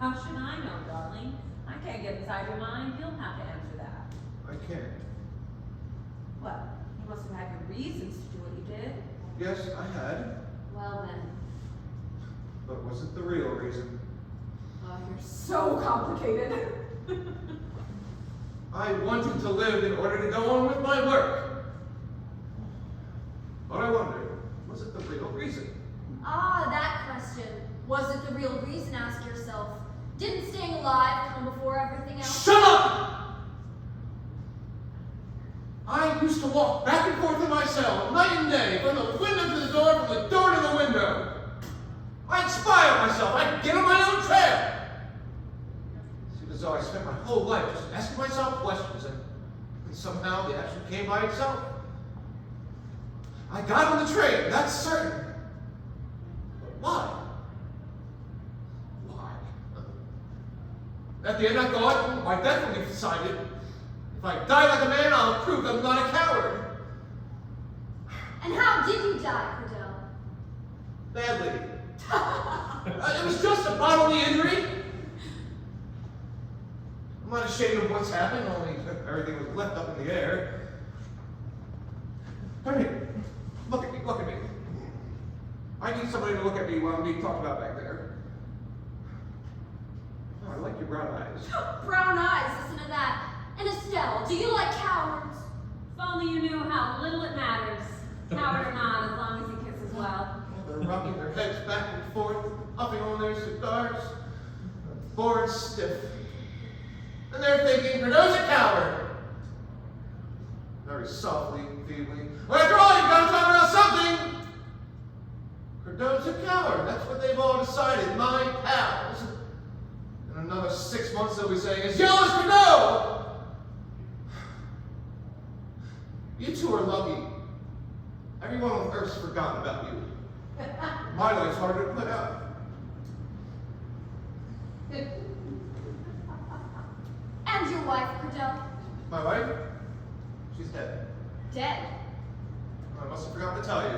How should I know, darling? I can't get inside your mind. You'll have to answer that. I can't. Well, you must have had your reasons to do what you did. Yes, I had. Well then, But was it the real reason? Oh, you're so complicated. I wanted to live in order to go on with my work. But I wonder, was it the real reason? that question. Was it the real reason? Ask yourself. Didn't staying alive come before everything else? Shut up! I used to walk back and forth in my cell, night and day, from the window to the door, from the door to the window. I'd spy on myself. I'd get on my own trail. It seemed as though I spent my whole life just asking myself questions, and somehow the action came by itself. I got on the train, that's certain. But why? Why? At the end I thought, I definitely decided, if I die like a man, I'll prove I'm not a coward. And how did you die, Cordell? Badly. It was just a bodily injury. I'm not ashamed of what's happened, only everything was left up in the air. Come here. Look at me, look at me. I need somebody to look at me while I'm being talked about back there. Oh, I like your brown eyes. Brown eyes, listen to that. And Estelle, do you like cowards? If only you knew how little it matters, coward or not, as long as he kisses well. They're rocking their heads back and forth, puffing on their cigars, bored stiff. And they're thinking, Cordell's a coward. Very softly, feebly. Well, after all, you've got to talk about something. Verdon's a coward. That's what they've all decided. My pals. In another 6 months, they'll be saying, "It's yours to know." You two are lucky. Everyone on Earth's forgotten about you. My life's harder to put out. And your wife, Cordell? My wife? She's dead. Dead. I must have forgotten to tell you.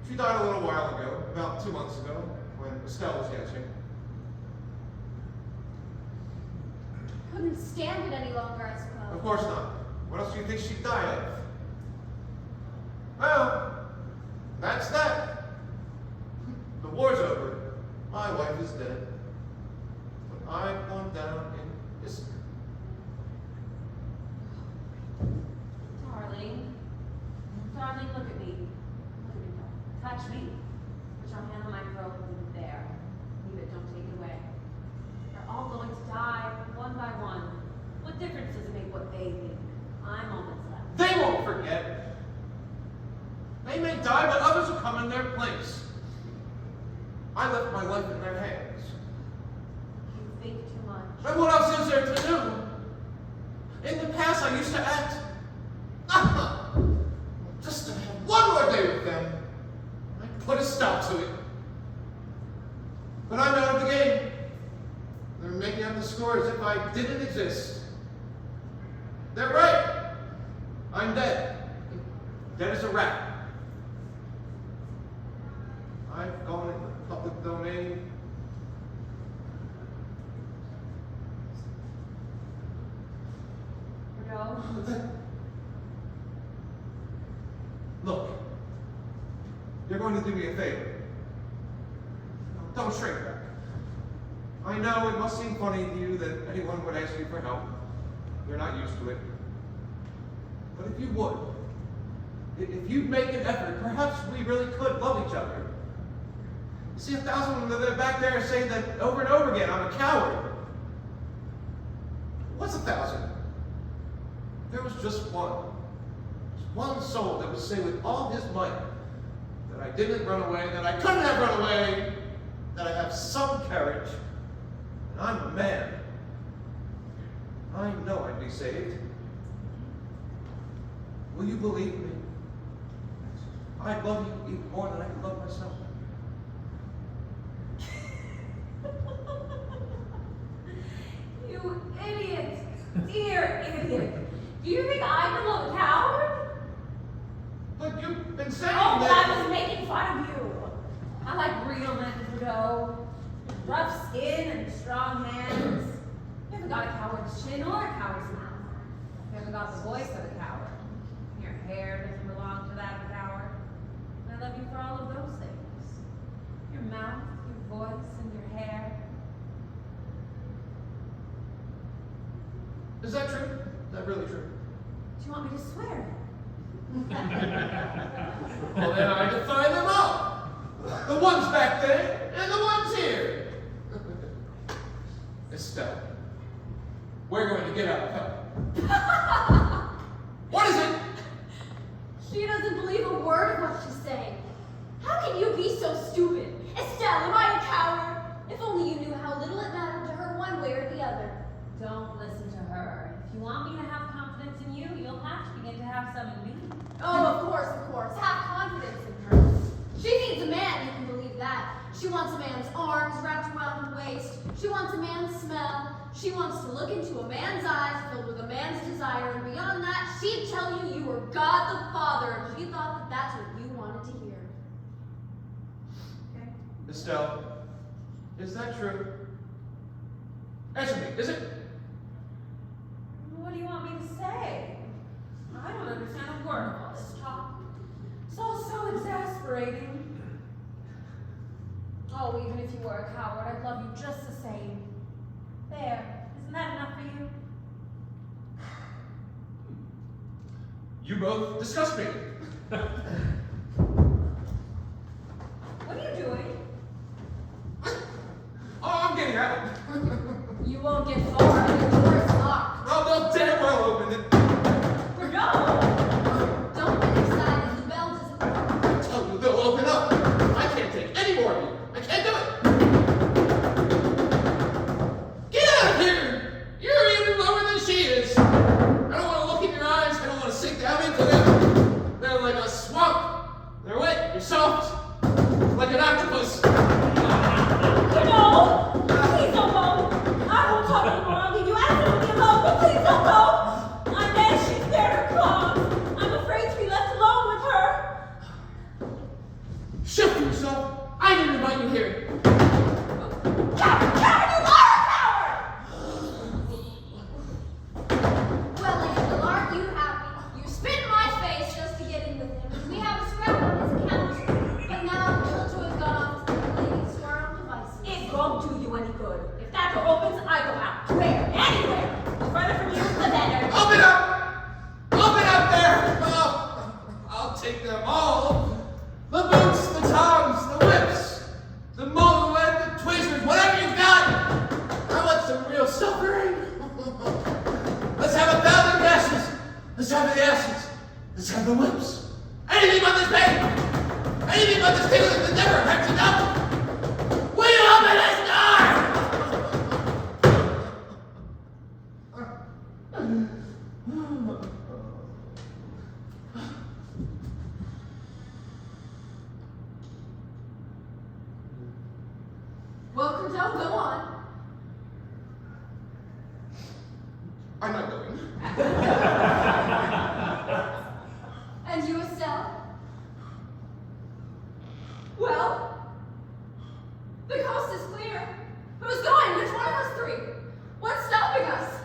She died a little while ago, about 2 months ago, when Estelle was dancing. Couldn't stand it any longer, I suppose. Of course not. What else do you think she died of? Well, that's that. The war's over. My wife is dead. But I've gone down in history. Darling. Darling, look at me. Look at me, darling. Touch me. Put your hand on my throat and leave it there. Leave it, don't take it away. They're all going to die, one by one. What difference does it make what they think? I'm all that's left. They won't forget. They may die, but others will come in their place. I left my life in their hands. You think too much. And what else is there to do? In the past, I used to act. Just to have one more day with them. I put a stop to it. But I'm out of the game. They're making up the score as if I didn't exist. They're right. I'm dead. Dead as a rat. I've gone in the public domain. No. Look, you're going to do me a favor. Don't shrink back. I know it must seem funny to you that anyone would ask you for help. You're not used to it. But if you would, if you'd make an effort, perhaps we really could love each other. You see, 1,000 of them that are back there say that over and over again, I'm a coward. What's 1,000? There was just one. Just one soul that would say with all his might that I didn't run away, that I couldn't have run away, that I have some courage, and I'm a man. I know I'd be saved. Will you believe me? I love you even more than I can love myself. You idiot! Dear idiot! Do you think I'm a little coward? But you've been saying Oh, but that. I was making fun of you. I like real men, Trudeau. Rough skin and strong hands. You haven't got a coward's chin or a coward's mouth. You haven't got the voice of a coward. Your hair doesn't belong to that of a coward. And I love you for all of those things. Your mouth, your voice, and your hair. Is that true? Is that really true? Do you want me to swear? Well, then I define them all. The ones back there and the ones here. Estelle, we're going to get out of hell. What is it? She doesn't believe a word of what she's saying. How can you be so stupid? Estelle, am I a coward? If only you knew how little it mattered to her one way or the other. Don't listen to her. If you want me to have confidence in you, you'll have to begin to have some in me. Oh, of course. Have confidence in her. She needs a man, you can believe that. She wants a man's arms wrapped around her waist. She wants a man's smell. She wants to look into a man's eyes filled with a man's desire. And beyond that, she'd tell you you were God the Father. And she thought that that's what you wanted to hear. Okay? Estelle, is that true? Answer me, is it? What do you want me to say? I don't understand a word of all this talk. It's all so exasperating. Oh, even if you were a coward, I'd love you just the same. There. Isn't that enough for you? You both disgust me. What are you doing? Oh, I'm getting out. You won't get far. The door is locked. Oh, they'll damn well open it. No! Don't get excited. The bell doesn't work. I tell you, they'll open up. here. Coward! Coward! You are a coward! Well, Lady Villar, you happy? You spit in my face just to get in with him. We have a scrap on his account, but now Killjoy's gone off to the ladies to our own devices. It won't do you any good. If that door opens, I go out. Where? Anywhere. The further from you, the better. Open up! Open up there! Oh, I'll take them all. The boots, the tongs, the whips, the mullet, the tweezers, whatever you've got. I want some real suffering. Let's have 1,000 gases. Let's have the asses. Let's have the whips. Anything but this pain. Anything but this feeling that never hurts enough. Will you open this door? Well, Cordell, go on. I'm not going. And you, Estelle? Well, The coast is clear. Who's going? Which one of us three? What's stopping us?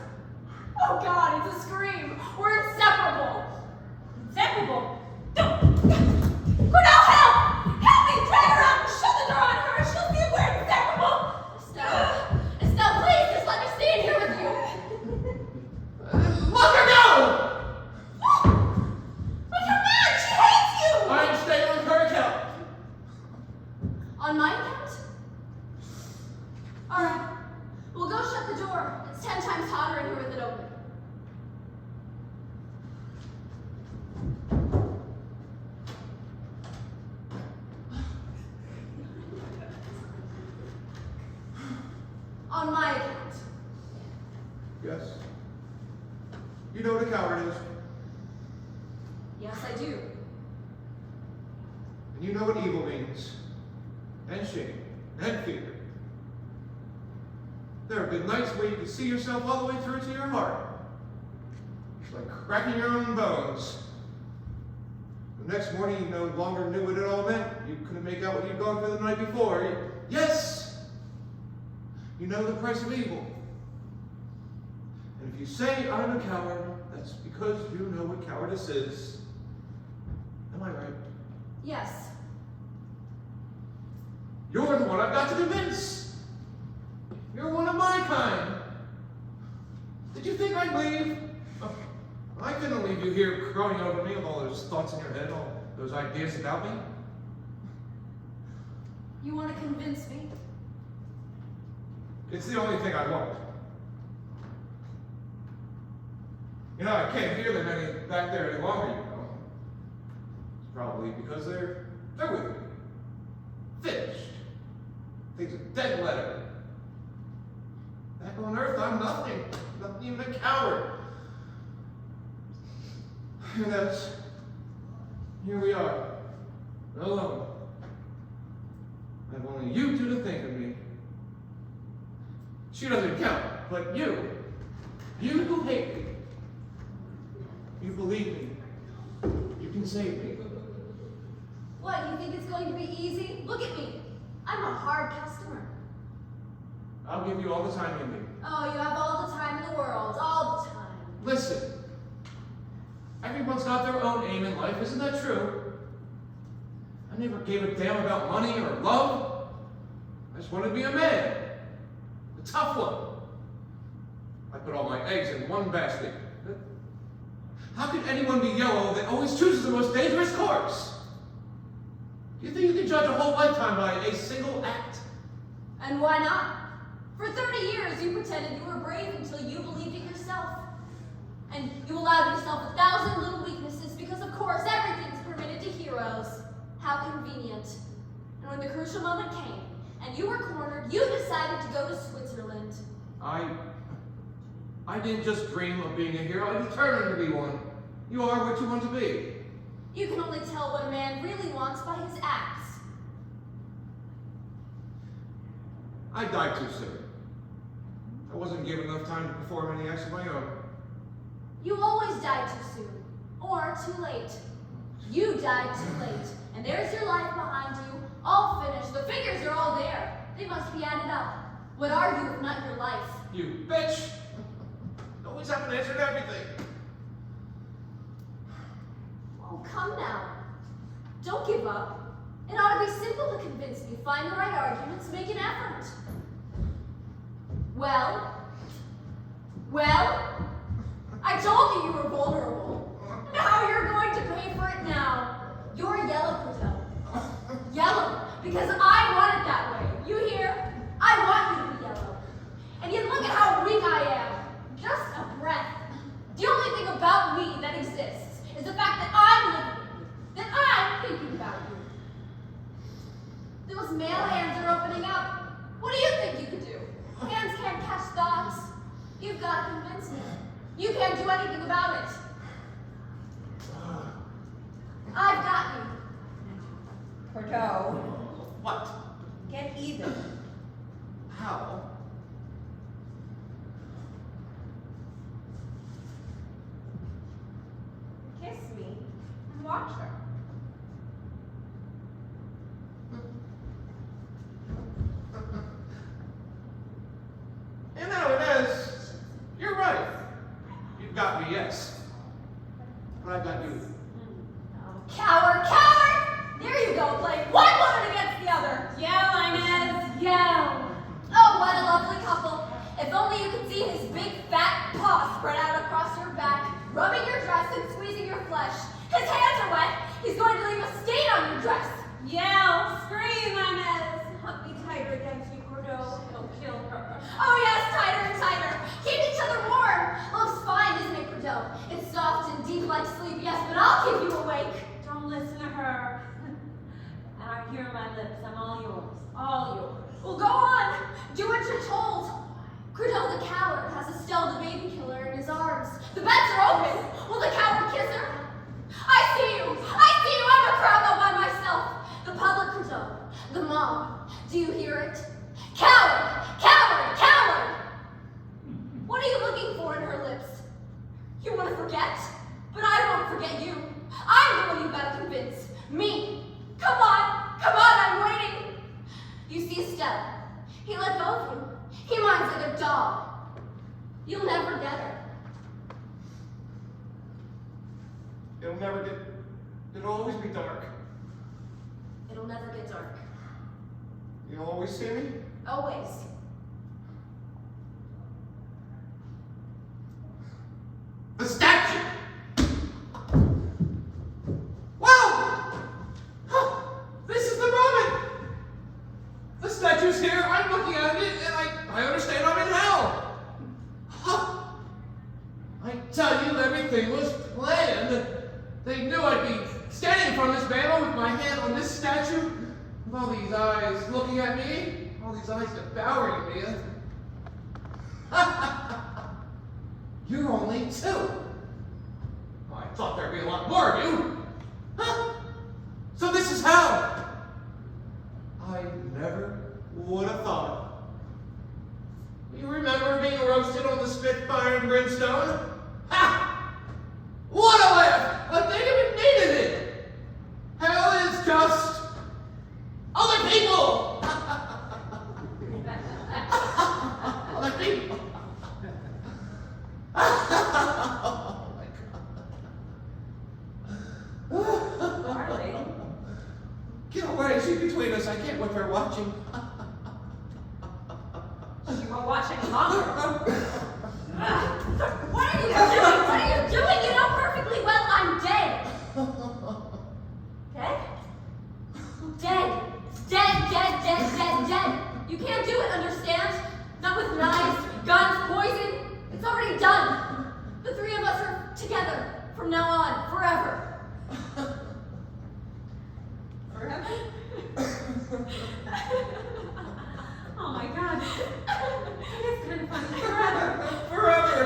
Oh God, it's a scream. We're inseparable. inseparable. Cornell, help! Help me! Drag her out and shut the door on her. She'll see we're inseparable. Estelle, please, just let me stay in here with you. Let her go! But you're mad! She hates you! I'm staying on her account. On my account? All right, we'll go shut the door. It's 10 times hotter in here with it open. On my account. Yes. You know what a coward is, Yes, I do. and you know what evil means, and shame, and fear. There have been nights where you could see yourself all the way through to your heart. It's like cracking your own bones. The next morning you no longer knew what it all meant. You couldn't make out what you'd gone through the night before. Yes! You know the price of evil. And if you say I'm a coward, that's because you know what cowardice is. Am I right? Yes. You're the one I've got to convince. You're one of my kind. Did you think I'd leave? Oh, I couldn't leave you here crowing over me with all those thoughts in your head, all those ideas about me. You want to convince me? It's the only thing I want. You know, I can't hear them back there any longer, you know. It's probably because they're with me. Finished. Things are dead letter. Back on Earth, I'm nothing. Not even a coward. And here we are, alone. I have only you two to think of me. She doesn't count, but you who hate me, you believe me, you can save me. What, you think it's going to be easy? Look at me. I'm a hard customer. I'll give you all the time you need. Oh, you have all the time in the world, all the time. Listen, everyone's got their own aim in life, isn't that true? I never gave a damn about money or love. I just wanted to be a man. A tough one. I put all my eggs in one basket. How can anyone be yellow that always chooses the most dangerous course? Do you think you can judge a whole lifetime by a single act? And why not? For 30 years, you pretended you were brave until you believed it yourself. And you allowed yourself 1,000 little weaknesses because, of course, everything's permitted to heroes. How convenient. And when the crucial moment came, and you were cornered, you decided to go to Switzerland. I didn't just dream of being a hero, I determined to be one. You are what you want to be. You can only tell what a man really wants by his acts. I died too soon. I wasn't given enough time to perform any acts of my own. You always die too soon, or too late. You died too late, and there's your life behind you, all finished. The figures are all there. They must be added up. What are you if not your life? You bitch! Always have an answer to everything. Oh, come now. Don't give up. It ought to be simple to convince me. Find the right arguments, make an effort. Well? I told you you were vulnerable. Now you're going to pay for it now. You're yellow, Cordell. Yellow, because I want it that way. You hear? I want you to be yellow. And yet look at how weak I am. Just a breath. The only thing about me that exists is the fact that I'm living with you, that I'm thinking about you. Those male hands are opening up. What do you think you could do? Hands can't catch thoughts. You've got to convince me. You can't do anything about it. I've got you. Bordeaux, What? get even. How? Kiss me and watch her. And now it is. You're right. You've got me, yes. But I've got you. Oh, coward! There you go, playing one woman against the other. Yell, Inez, Yell. Oh, what a lovely couple. If only you could see his big fat paw spread out across your back, rubbing your dress and squeezing your flesh. His hands are wet. He's going to leave a stain on your dress. Yell, scream, Inez. Hug me tighter against you, Bordeaux. It'll kill her. Oh yes, tighter and tighter. Keep each other warm. Love's fine, isn't it, Cordell? It's soft and deep like sleep, yes, but I'll keep you awake. Don't listen to her. And I hear my lips. I'm all yours. All yours. Well, go on. Do what you're told. Cordell the coward has Estelle the baby killer in his arms. The beds are open. Will the coward kiss her? I see you. I'm a crowd all by myself. The public, Cordell. The mob. Do you hear it? Coward! What are you looking for in her lips? You want to forget? But I won't forget you. I'm the one you've got to convince. Me. Come on, I'm waiting. You see Estelle. He let go of you. He minds like a dog. You'll never get her. It'll always be dark. It'll never get dark. You'll always see me? Always. The statue! Wow! Huh. This is the moment! The statue's here, I'm looking at it, and I understand I'm in hell! Huh. I tell you, everything was planned. They knew I'd be standing in front of this mantle with my hand on this statue, with all these eyes looking at me, all these eyes devouring me. You're only two. I thought there'd be a lot more of you. Huh? So this is how. I never would have thought. You remember being roasted on the spitfire and brimstone? Ha! What a laugh! Like they even needed it. Hell is just other people. Other people. Oh my God. Darling. Get away, she's between us. I can't with her watching. You were watching longer. What are you doing? You know perfectly well I'm dead. Okay? Dead. You can't do it, understand? Not with knives, guns, poison. It's already done. The three of us are together from now on, forever. Forever? Oh my God. It's kind of funny. Forever.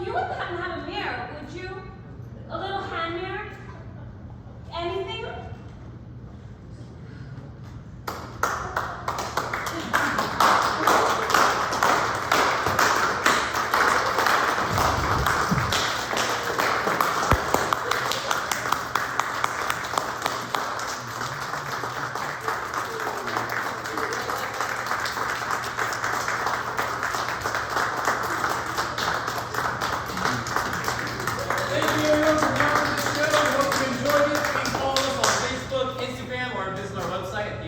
you wouldn't happen to have a mirror, would you? A little